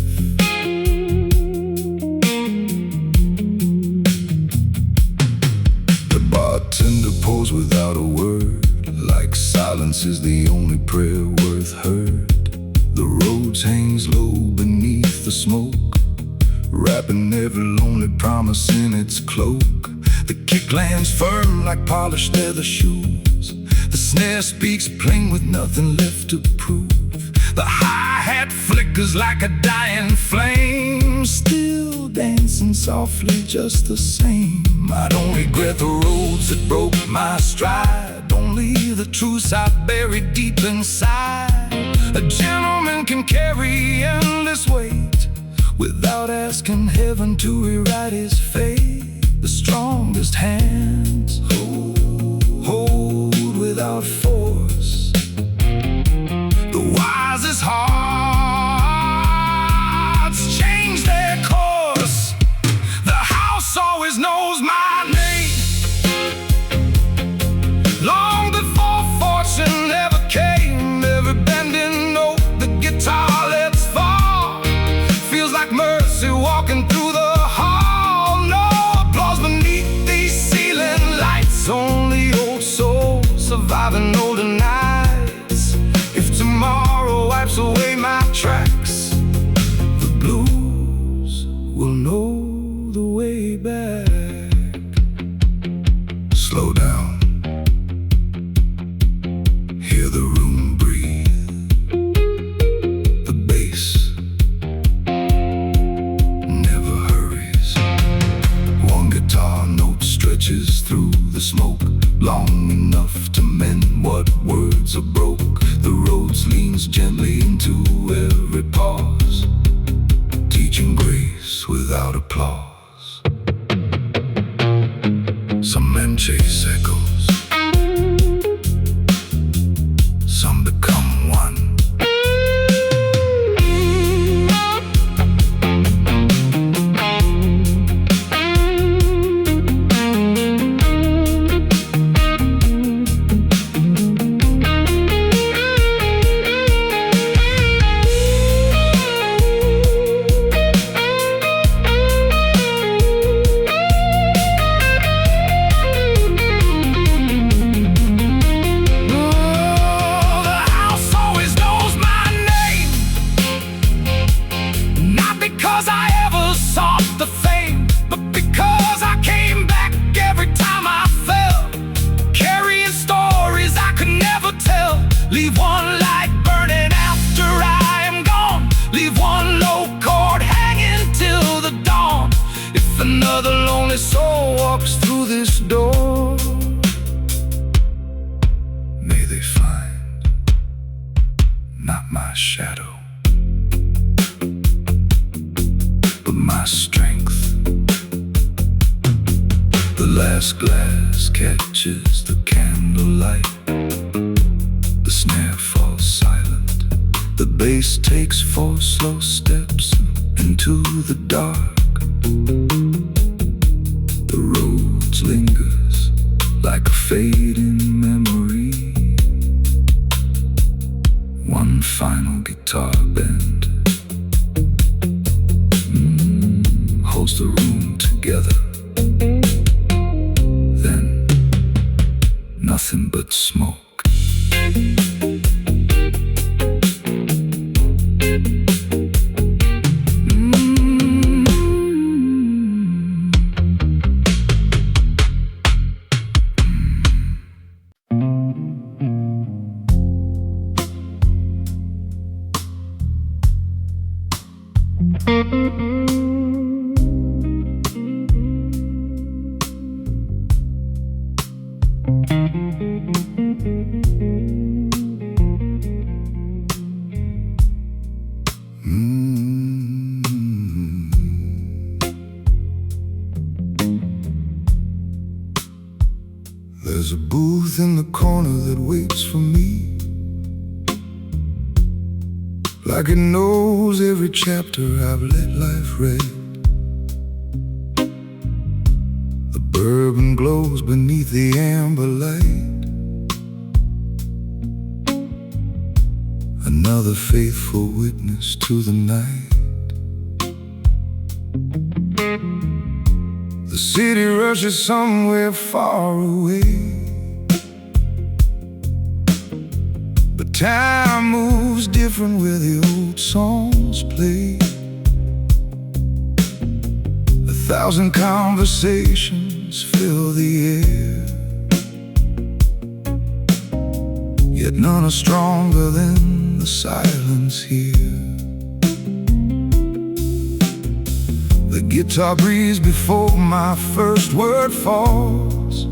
The bartender pours without a word, like silence is the only prayer worth heard. The road hangs low beneath the smoke, wrapping every lonely promise in its cloak. The kick lands firm like polished leather shoes, the snare speaks plain with nothing left to prove. The hi-hat flickers like a dying flame, still dancing softly just the same. I don't regret the roads that broke my stride, only the truths I buried deep inside. A gentleman can carry endless weight without asking heaven to rewrite his fate. The strongest hands hold without force, the wisest hearts change their course. The house always knows my name, long before fortune ever came. Every bending note the guitar lets fall feels like mercy walking through the hall. No applause beneath these ceiling lights, only old souls surviving older nights. If tomorrow wipes away my tracks, the blues will know the way back. Slow down, hear the room breathe. The bass never hurries. One guitar note stretches through the smoke, long enough to mend what words are broke. The roads leans gently into every pause, teaching grace without applause. Some men chase echoes, some become one. Leave one light burning after I am gone, leave one low chord hanging till the dawn. If another lonely soul walks through this door, may they find not my shadow, but my strength. The last glass catches the candlelight, the snare falls silent, the bass takes 4 slow steps and into the dark. The roads lingers like a fading memory. One final guitar bend holds the room together. Then nothing but smoke. There's a booth in the corner that waits for me, like it knows every chapter I've let life read. The bourbon glows beneath the amber light. Another faithful witness to the night. The city rushes somewhere far away, but time moves different where the old songs play. 1,000 conversations fill the air, yet none are stronger than the silence here. The guitar breathes before my first word falls,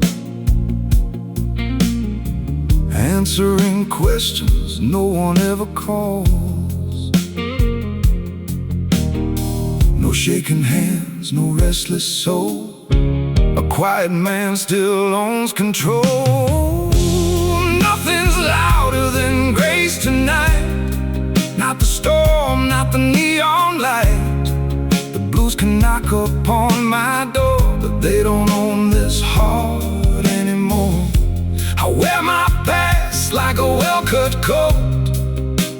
answering questions no one ever calls. No shaking hands, no restless soul. A quiet man still owns control. Nothing's louder than grace tonight. Not the storm, not the neon light. The blues can knock upon my door, but they don't own this heart anymore. I wear my past like a well-cut coat.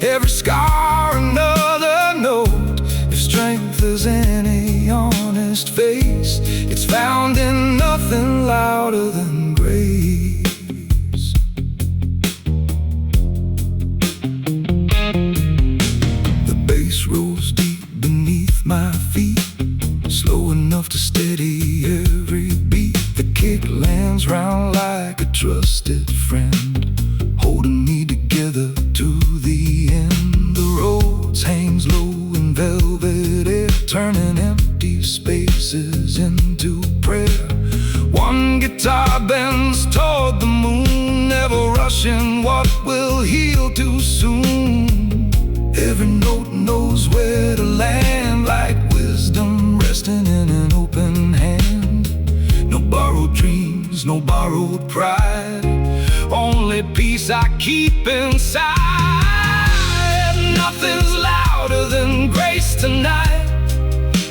Every scar another note. If strength is any honest face, it's found in nothing louder than grace. The bass rolls deep beneath my feet, slow enough to steady every beat. The kick lands round like a trusted friend, holding me together to the end. The roads hangs low in velvet air, turning empty spaces into prayer. One guitar bends toward the moon, never rushing what will heal too soon. Every note knows where to land, like wisdom resting in an open hand. No borrowed dreams, no borrowed pride, only peace I keep inside. Nothing's louder than grace tonight.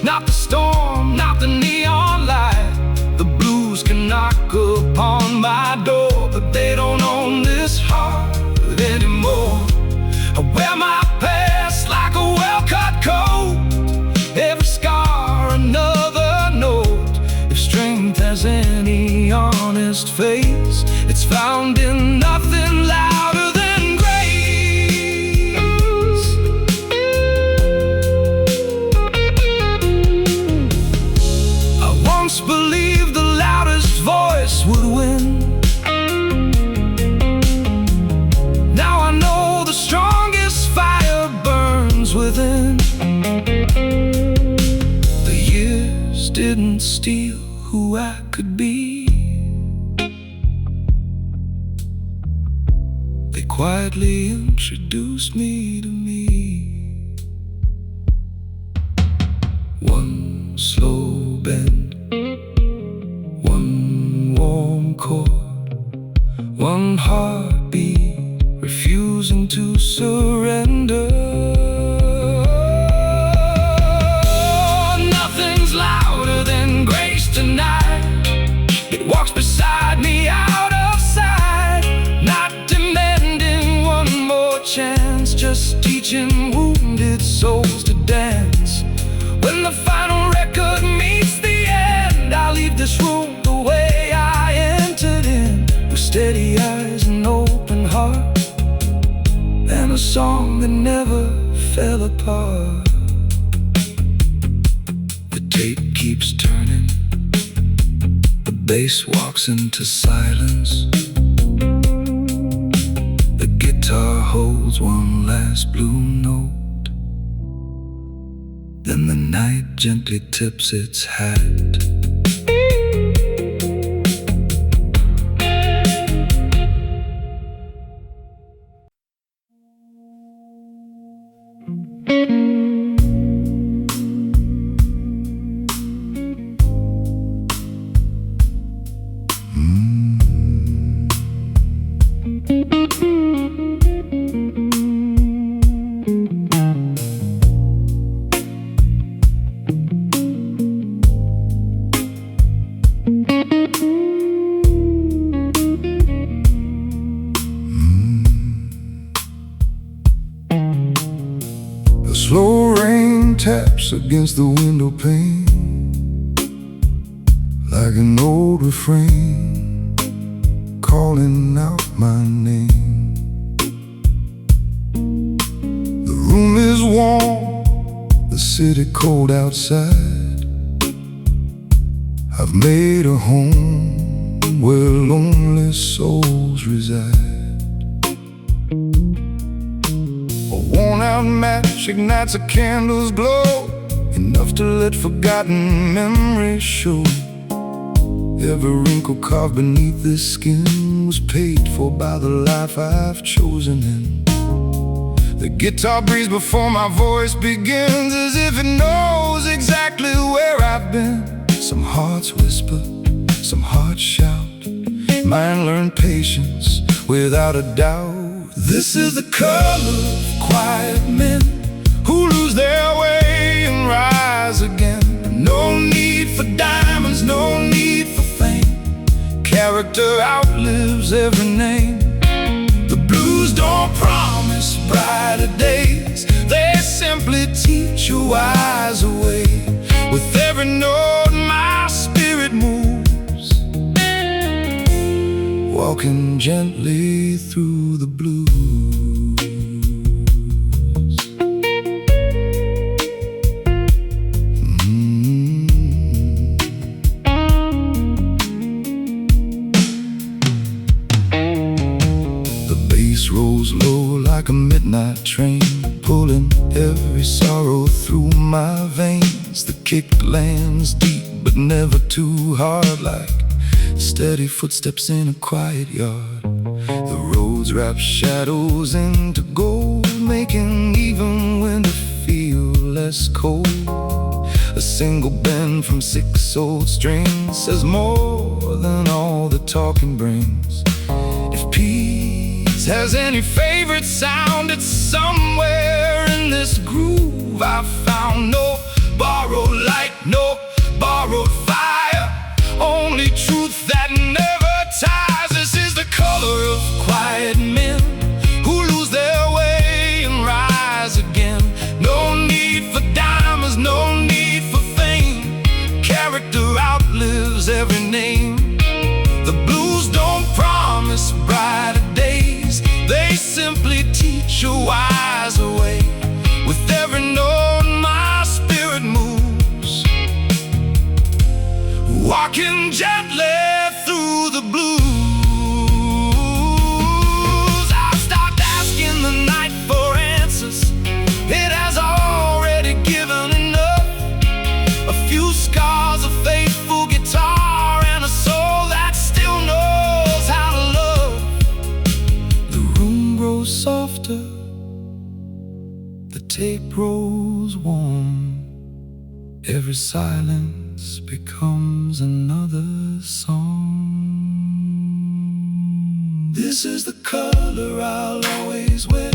Not the storm, not the neon light. The blues can knock upon my door, but they don't own this heart anymore. I wear my past like a well-cut coat. Every scar another note. If strength has any honest face, it's found in nothing louder than grace. I once believed the loudest voice would win. Now I know the strongest fire burns within. The years didn't steal who I could be. They quietly introduced me to me. One slow bend, one warm chord, one heartbeat refusing to surrender. song that never fell apart. The tape keeps turning, the bass walks into silence. The guitar holds one last blue note, then the night gently tips its hat. Slow rain taps against the window pane, like an old refrain calling out my name. The room is warm, the city cold outside. I've made a home where lonely souls reside. A worn-out match ignites a candle's glow, enough to let forgotten memories show. Every wrinkle carved beneath this skin was paid for by the life I've chosen in. The guitar breathes before my voice begins, as if it knows exactly where I've been. Some hearts whisper, some hearts shout. Mine learned patience without a doubt. This is the color of quiet men who lose their way and rise again. No need for diamonds, no need for fame. Character outlives every name. The blues don't promise brighter days, they simply teach you wise away. With every note my spirit moves, walking gently through the blues. The bass rolls low like a midnight train, pulling every sorrow through my veins. The kick lands deep but never too hard, like steady footsteps in a quiet yard. The roads wrap shadows into gold, making even winter feel less cold. A single bend from 6 old strings says more than all the talking brings. If peace has any favorite sound, it's somewhere in this groove I've found. No borrowed light, no borrowed fire, only truth that never ties. This is the color of quiet men who lose their way and rise again. No need for diamonds, no need for fame. Character outlives every name. The blues don't promise brighter days, they simply teach a wise way. With every note my spirit moves, walking gently through the blues. I've stopped asking the night for answers, it has already given enough. A few scars, a faithful guitar, and a soul that still knows how to love. The room grows softer, the tape rolls warm. Every silence becomes another song. This is the color I'll always wear,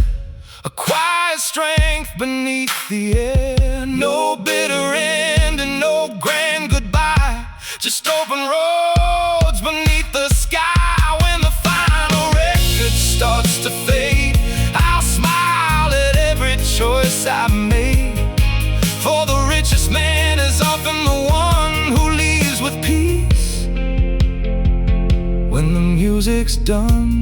a quiet strength beneath the air. No bitter end and no grand goodbye, just open roads beneath the sky. When the final record starts to fade, I'll smile at every choice I've made. For the richest man is often the one who leaves with peace when the music's done.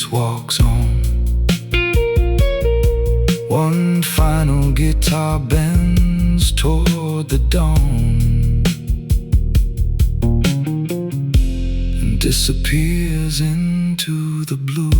bass walks on. One final guitar bends toward the dawn and disappears into the blue.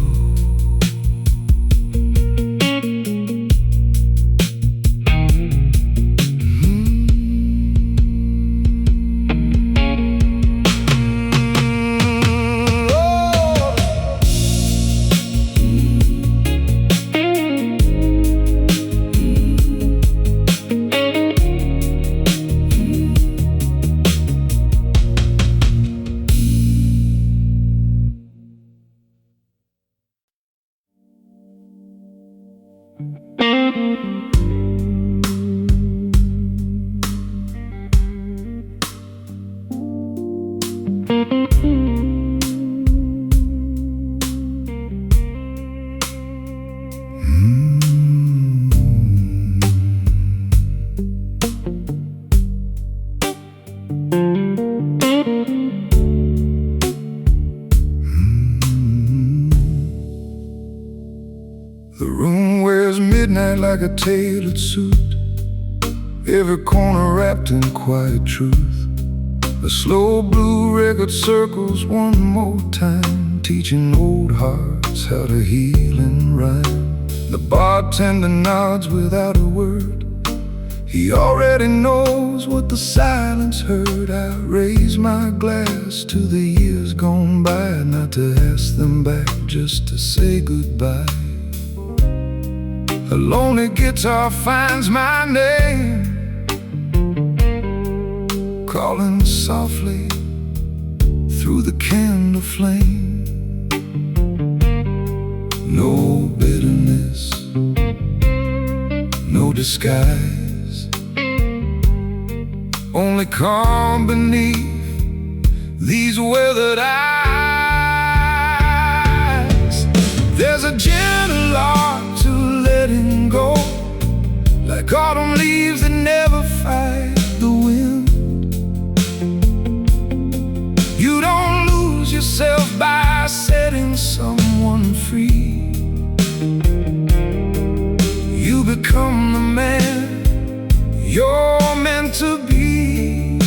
The room wears midnight like a tailored suit, every corner wrapped in quiet truth. A slow blue record circles one more time, teaching old hearts how to heal in rhyme. The bartender nods without a word, he already knows what the silence heard. I raise my glass to the years gone by, not to ask them back, just to say goodbye. A lonely guitar finds my name, calling softly through the candle flame. No bitterness, no disguise, only calm beneath these weathered eyes. There's a gentle art to letting go, like autumn leaves that never fight the wind. You don't lose yourself by setting someone free. You become the man you're meant to be.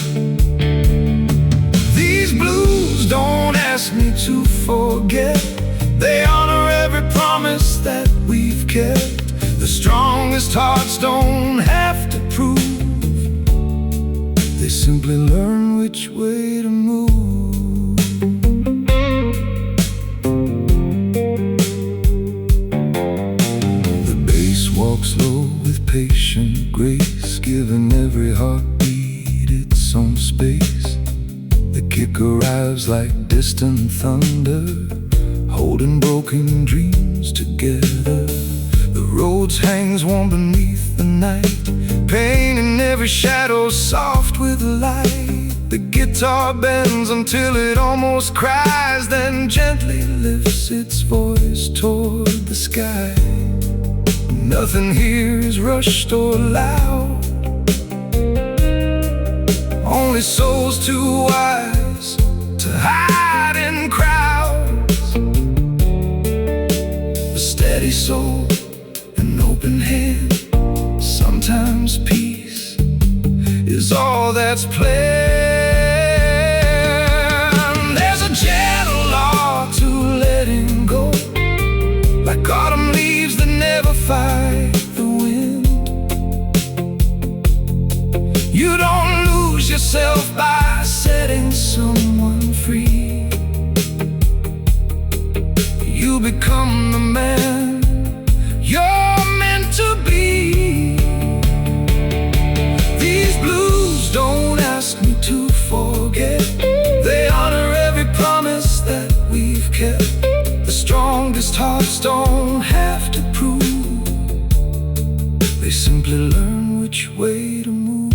These blues don't ask me to forget, they honor every promise that we've kept. The strongest hearts don't have to prove, they simply learn which way to move. The bass walks low with patient grace, giving every heartbeat its own space. The kick arrives like distant thunder, holding broken dreams together. The roads hangs warm beneath the night, painting every shadow soft with light. The guitar bends until it almost cries, then gently lifts its voice toward the sky. Nothing here is rushed or loud, only souls too wise to hide in crowds. A steady soul, an open hand, sometimes peace is all that's planned. There's a gentle art to letting go, like autumn leaves that never fight the wind. You don't lose yourself by setting someone free. You become the man you're meant to be. These blues don't ask me to forget, they honor every promise that we've kept. The strongest hearts don't have to prove, they simply learn which way to move.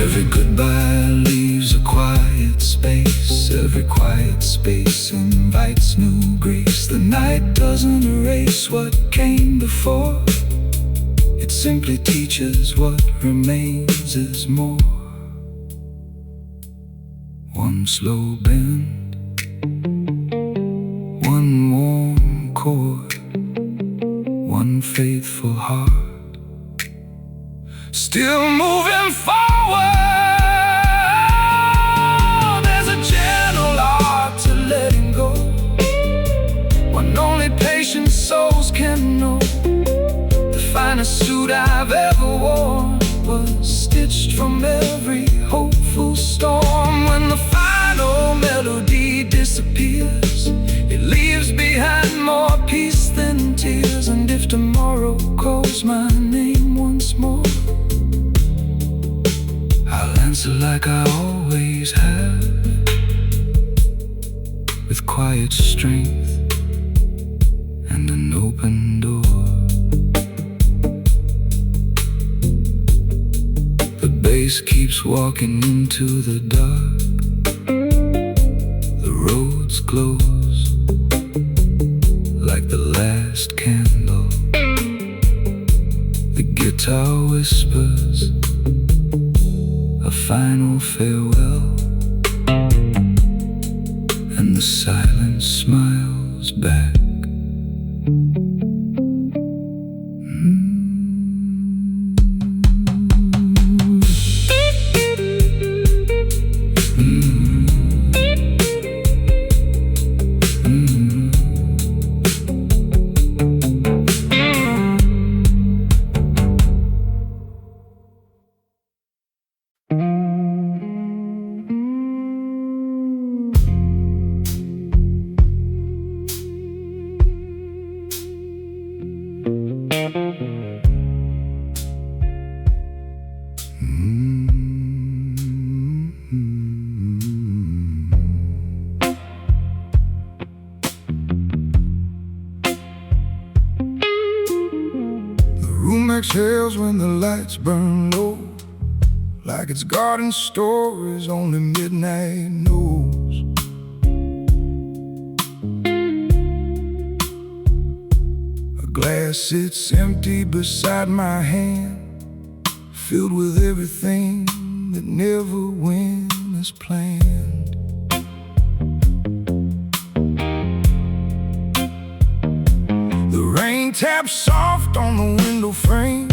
Every goodbye leaves a quiet space, every quiet space invites new grace. The night doesn't erase what came before, it simply teaches what remains is more. One slow bend, chord, one faithful heart, still moving forward. There's a gentle art to letting go, one only patient souls can know. The finest suit I've ever worn was stitched from every hopeful storm. When the final melody disappears, it leaves behind more peace than tears. And if tomorrow calls my name once more, I'll answer like I always have, with quiet strength and an open door. The bass keeps walking into the dark, the roads close like the last candle. The guitar whispers a final farewell, and the silence smiles back. Exhales when the lights burn low, like it's garden stories only midnight knows. A glass sits empty beside my hand, filled with everything that never went as planned. The rain taps soft on the window frame,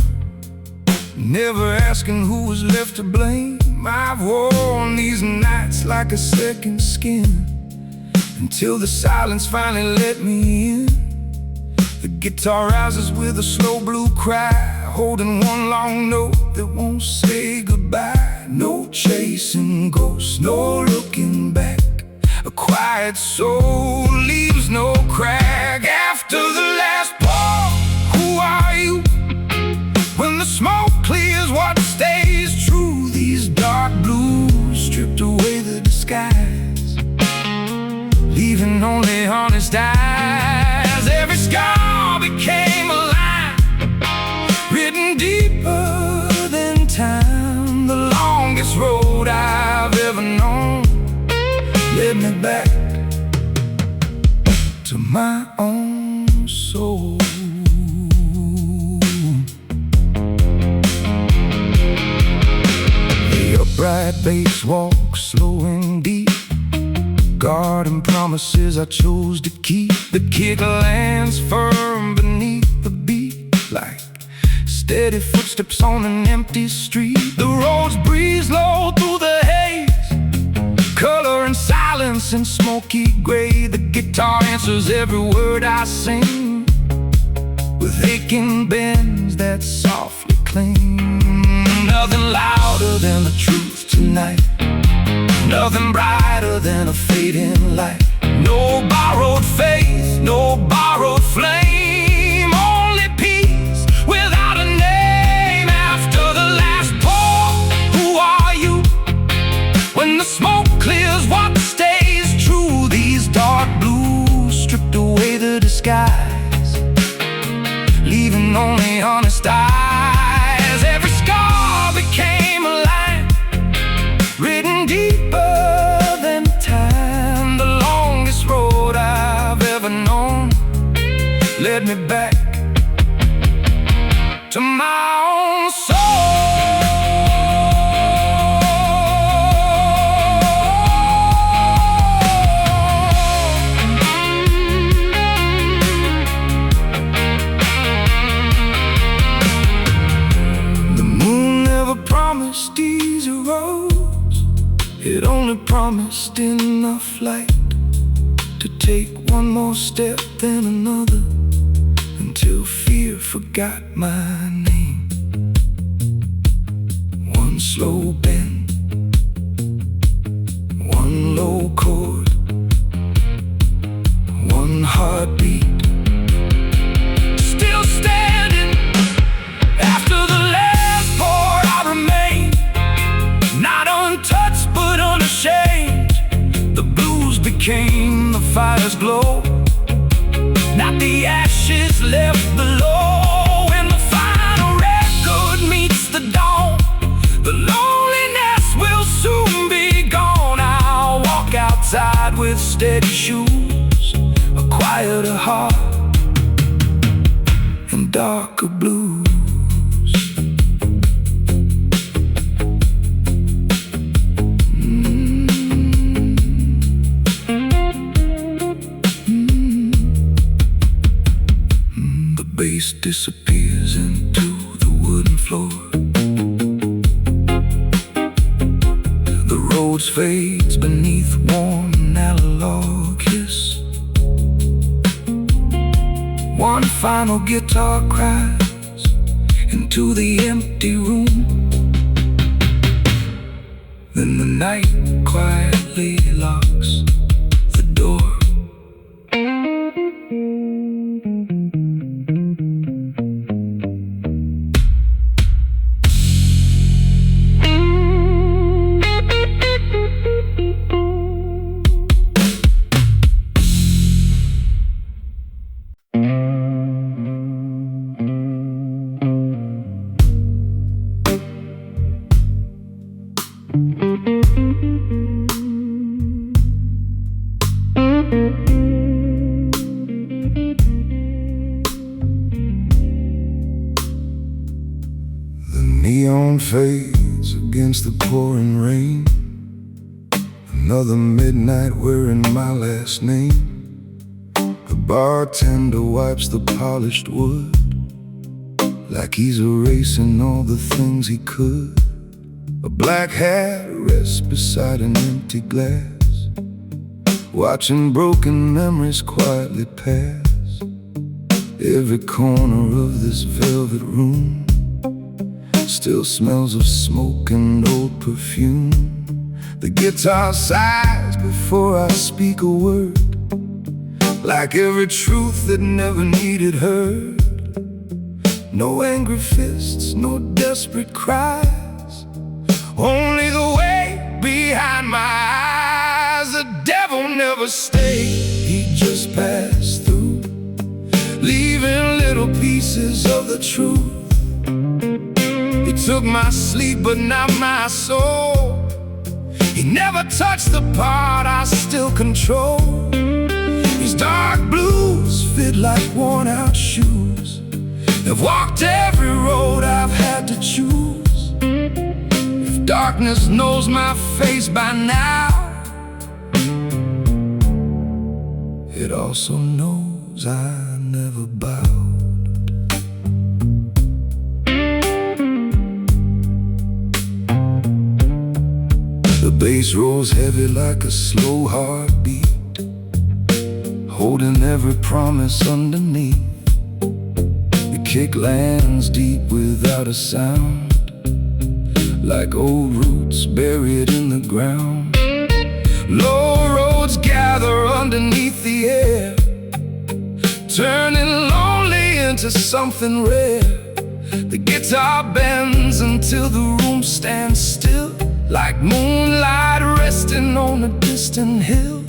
never asking who was left to blame. I've worn these nights like a second skin, until the silence finally let me in. The guitar rises with a slow blue cry, holding one long note that won't say goodbye. No chasing ghosts, no looking back. A quiet soul leaves no crack. After the last pour, who are you? When the smoke clears, what stays true? These dark blues stripped away the disguise, leaving only honest eyes. Every scar became a line, written deeper than time. The longest road I've ever known led me back to my own soul. Bright bass walks slow and deep, guarding promises I chose to keep. The kick lands firm beneath the beat, like steady footsteps on an empty street. The roads breeze low through the haze, color and silence and smoky gray. The guitar answers every word I sing, with aching bends that softly cling. Nothing louder than the truth tonight, nothing brighter than a fading light. No borrowed faith, no borrowed flame, only peace without a name. After the last pour, who are you? When the smoke clears, what stays true? These dark blues stripped away the disguise, leaving only honest eyes. Every scar became a line, written deeper than time. The longest road I've ever known led me back to my own soul. enough light to take one more step, then another, until fear forgot my name. One slow bend, one low chord, one heartbeat, still standing. After the last pour I remain, not untouched but unashamed. The blues became the fire's glow, not the ashes left below. When the final record meets the dawn, the loneliness will soon be gone. I'll walk outside with steady shoes, a quieter heart, and darker blues. The bass disappears into the wooden floor. The road fades beneath warm analog kiss. One final guitar cries into the empty room. Then the night quietly locks the door. Neon fades against the pouring rain. Another midnight wearing my last name. The bartender wipes the polished wood, like he's erasing all the things he could. A black hat rests beside an empty glass, watching broken memories quietly pass. Every corner of this velvet room still smells of smoke and old perfume. The guitar sighs before I speak a word, like every truth that never needed heard. No angry fists, no desperate cries, only the weight behind my eyes. The devil never stayed, he just passed through, leaving little pieces of the truth. He took my sleep but not my soul. He never touched the part I still control. These dark blues fit like worn out shoes. I've walked every road I've had to choose. If darkness knows my face by now, it also knows I never bowed. The bass rolls heavy like a slow heartbeat, holding every promise underneath. The kick lands deep without a sound, like old roots buried in the ground. Low roads gather underneath the air, turning lonely into something rare. The guitar bends until the room stands still, like moonlight resting on a distant hill.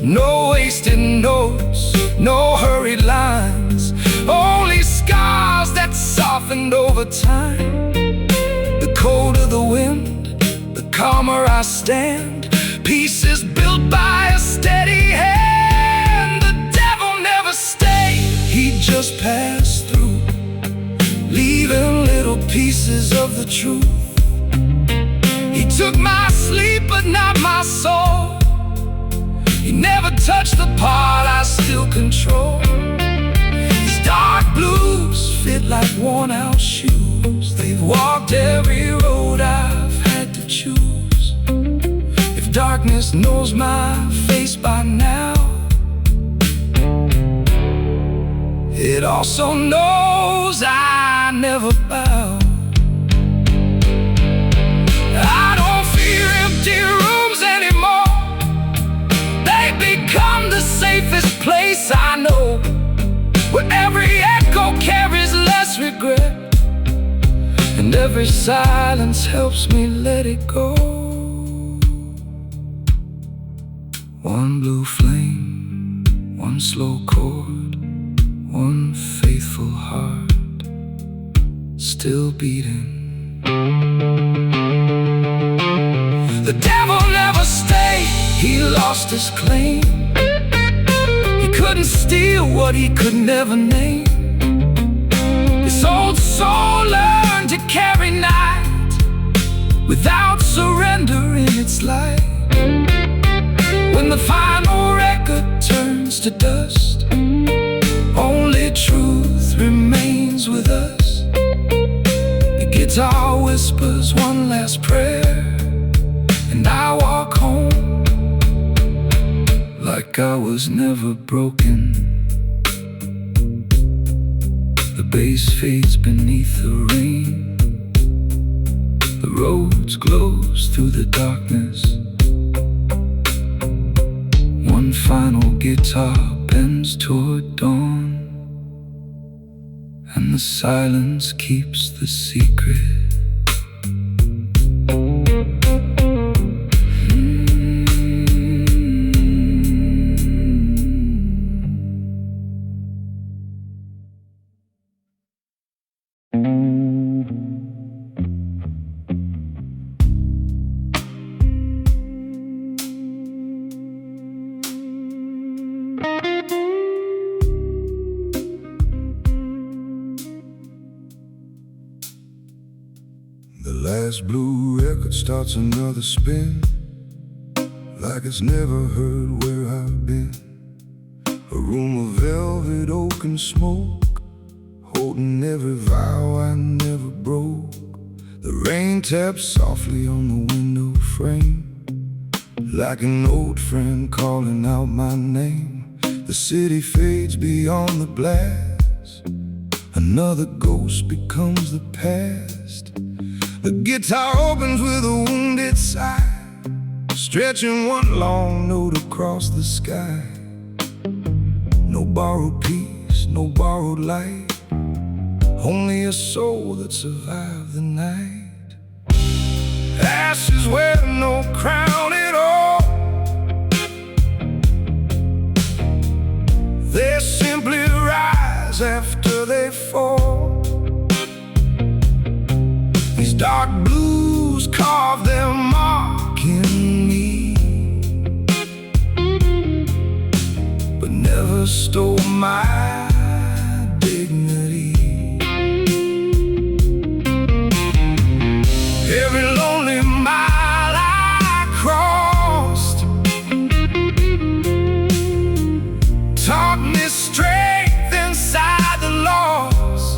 No wasted notes, no hurried lines, only scars that softened over time. The colder the wind, the calmer I stand, pieces built by a steady hand. The devil never stayed, he just passed through, leaving little pieces of the truth. He took my sleep but not my soul. He never touched the part I still control. These dark blues fit like worn out shoes. They've walked every road I've had to choose. If darkness knows my face by now, it also knows I never bow. I don't fear empty rooms anymore. They become the safest place I know, where every echo carries less regret, and every silence helps me let it go. One blue flame, one slow chord, one faithful heart still beating. The devil never stayed, he lost his claim. He couldn't steal what he could never name. His old soul learned to carry night without surrender in its light. When the final record turns to dust, only truth remains with us. The guitar whispers one last prayer, and I walk home like I was never broken. The bass fades beneath the rain, the roads glows through the darkness. One final guitar bends toward dawn, and the silence keeps the secret. The last blue record starts another spin, like it's never heard where I've been. A room of velvet, oak and smoke, holding every vow I never broke. The rain taps softly on the window frame, like an old friend calling out my name. The city fades beyond the blast, another ghost becomes the past. The guitar opens with a wounded sigh, stretching one long note across the sky. No borrowed peace, no borrowed light, only a soul that survived the night. Ashes wear no crown at all, they simply rise after they fall. These dark blues carve their mark in me, but never stole my dignity. Every lonely mile I crossed taught me strength inside the loss.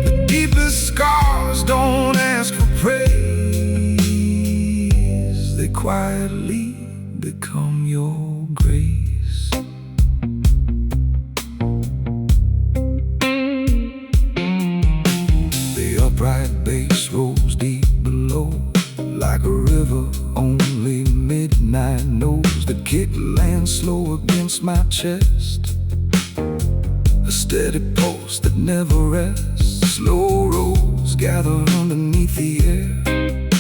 The deepest scars don't ask for praise, they quietly become your grace. The upright bass rolls deep below, like a river only midnight knows. The kick lands slow against my chest, a steady pulse that never rests. Slow rolls gather underneath the air,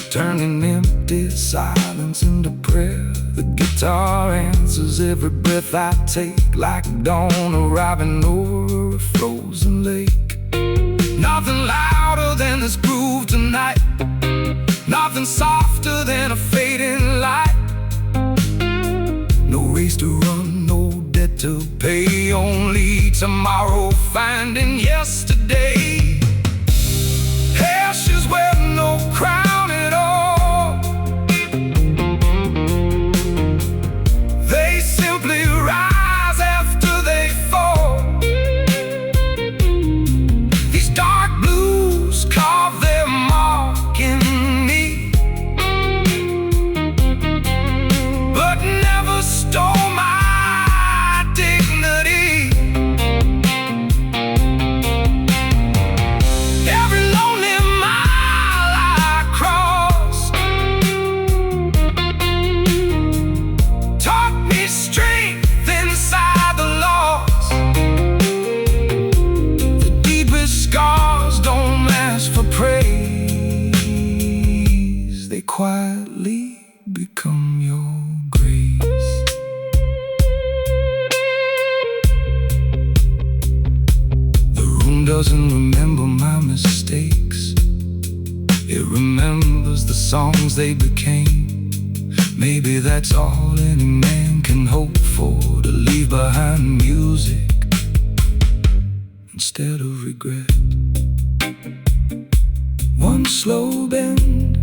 turning empty silence into prayer. The guitar answers every breath I take, like dawn arriving over a frozen lake. Nothing louder than this groove tonight, nothing softer than a fading light. No race to run, no debt to pay, only tomorrow finding yesterday. Ashes wear no crown at all, they simply rise after they fall. These dark blues carve their mark in me, become your grace. The room doesn't remember my mistakes. It remembers the songs they became. Maybe that's all any man can hope for, to leave behind music instead of regret. One slow bend,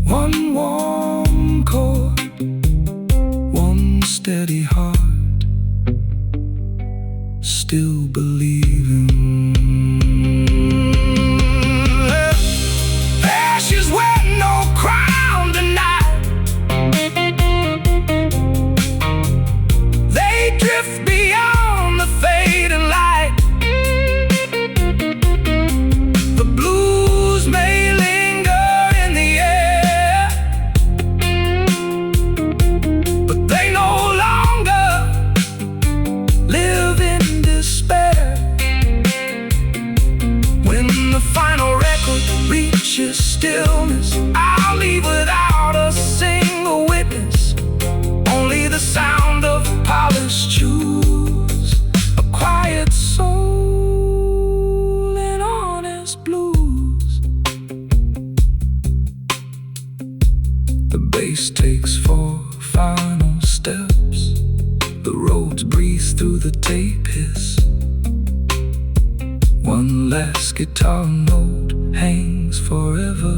one warm chord, one steady heart, still believing. Ashes wear no crown tonight. They drift beyond the fading light. The blues may linger in the air, but they no longer live in despair. When the final record reaches stillness, I'll leave without a single witness. Only the sound of polished shoes, a quiet soul, and honest blues. The bass takes 4 final steps. The roads breathe through the tape hiss. One last guitar note hangs forever,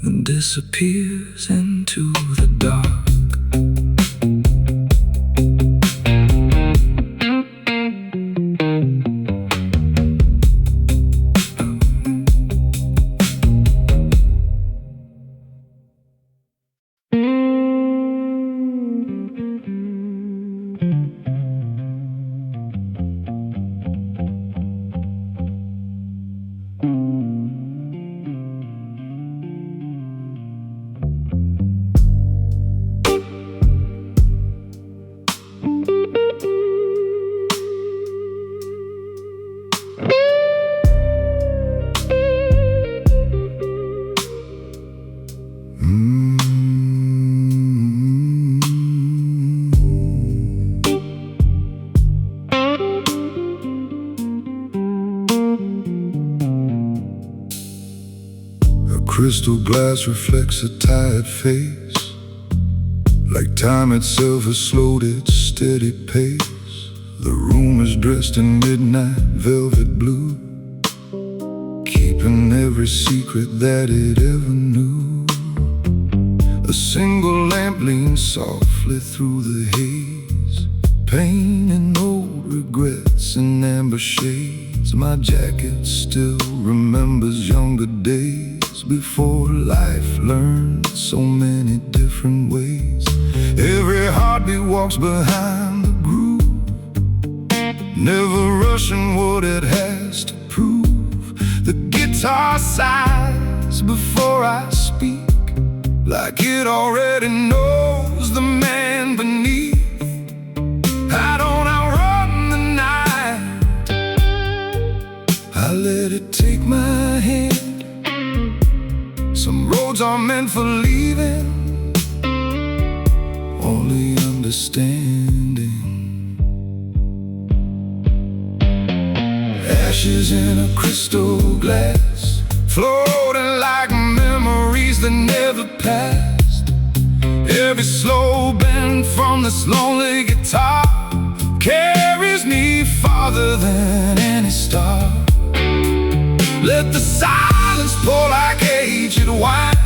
then disappears into the dark. Crystal glass reflects a tired face, like time itself has slowed its steady pace. The room is dressed in midnight velvet blue, keeping every secret that it ever knew. A single lamp leans softly through the haze, painting old regrets in amber shades. My jacket still remembers younger days, before life learned so many different ways. Every heartbeat walks behind the groove, never rushing what it has to prove. The guitar sighs before I speak, like it already knows the man beneath. I don't outrun the night, I let it take my hand. Some roads are meant for leaving, only understanding. Ashes in a crystal glass, floating like memories that never passed. Every slow bend from this lonely guitar carries me farther than any star. Let the silence pour like aged wine.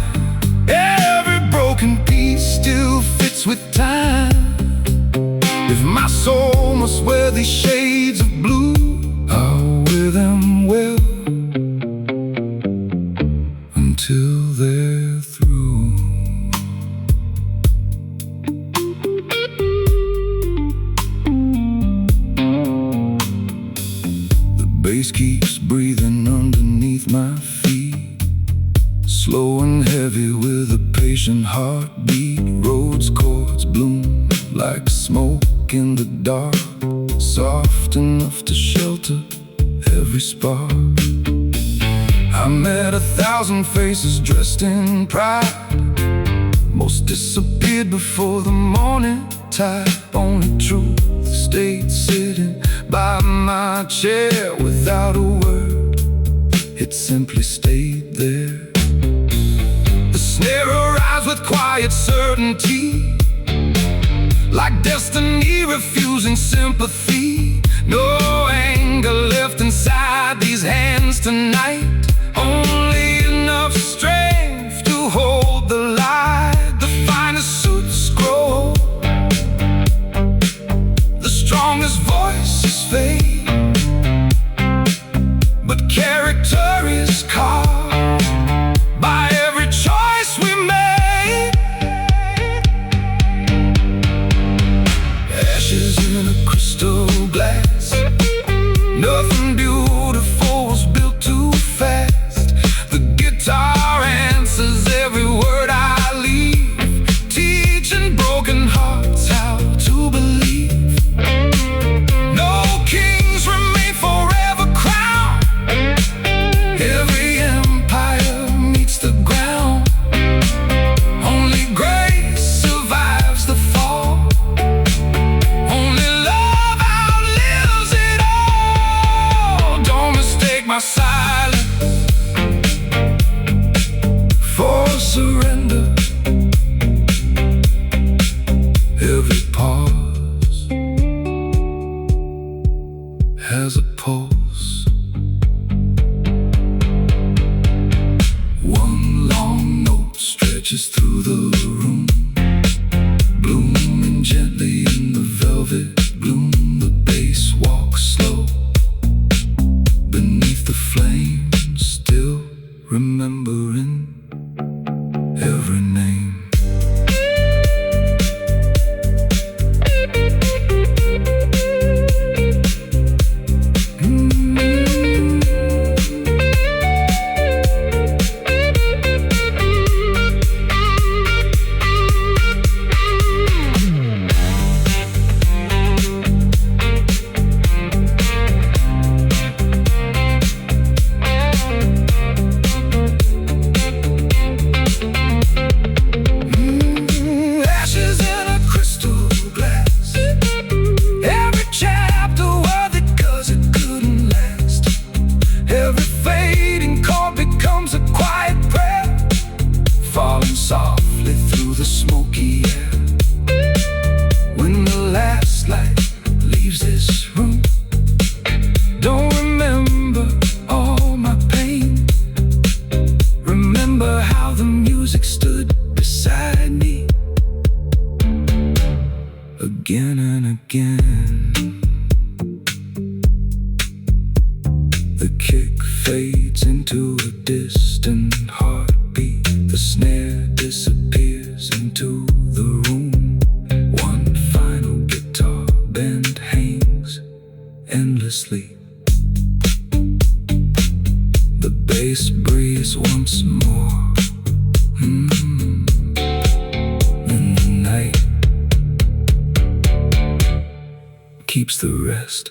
Every broken piece still fits with time. If my soul must wear these shades of blue, I'll wear them well until they're through. The bass keeps breathing underneath my feet, slow and heavy with a patient heartbeat. Rhodes chords bloom like smoke in the dark, soft enough to shelter every spark. I met 1,000 faces dressed in pride. Most disappeared before the morning tide. Only truth stayed sitting by my chair without a word. It simply stayed there. The snare arrives with quiet certainty, like destiny refusing sympathy. No anger left inside these hands tonight. Only enough strength to hold the light. The finest suits grow, the strongest voices fade, but character is carved by every choice we made. Ashes in a crystal glass, nothing beautiful was built too fast. The guitar answers every word I leave, teaching broken hearts how to believe. No kings remain forever crowned. Every empire meets the ground. Only grace survives the fall. Only love outlives it all. Don't mistake my silence for surrender. Every pause has a pulse. One long note stretches through the room, blooming gently in the velvet gloom. The bass walks slow beneath the flame, still remembering every name. Ashes in a crystal glass, every chapter worth it 'cause it couldn't last. Every fading chord becomes a quiet prayer, falling softly through the smoky air. When the last light leaves this room, don't remember all my pain. Remember how the music stood beside me again and again. The kick fades into a distant heartbeat. The snare disappears into the room. One final guitar bend hangs endlessly. The bass breathes once more. And the night keeps the rest.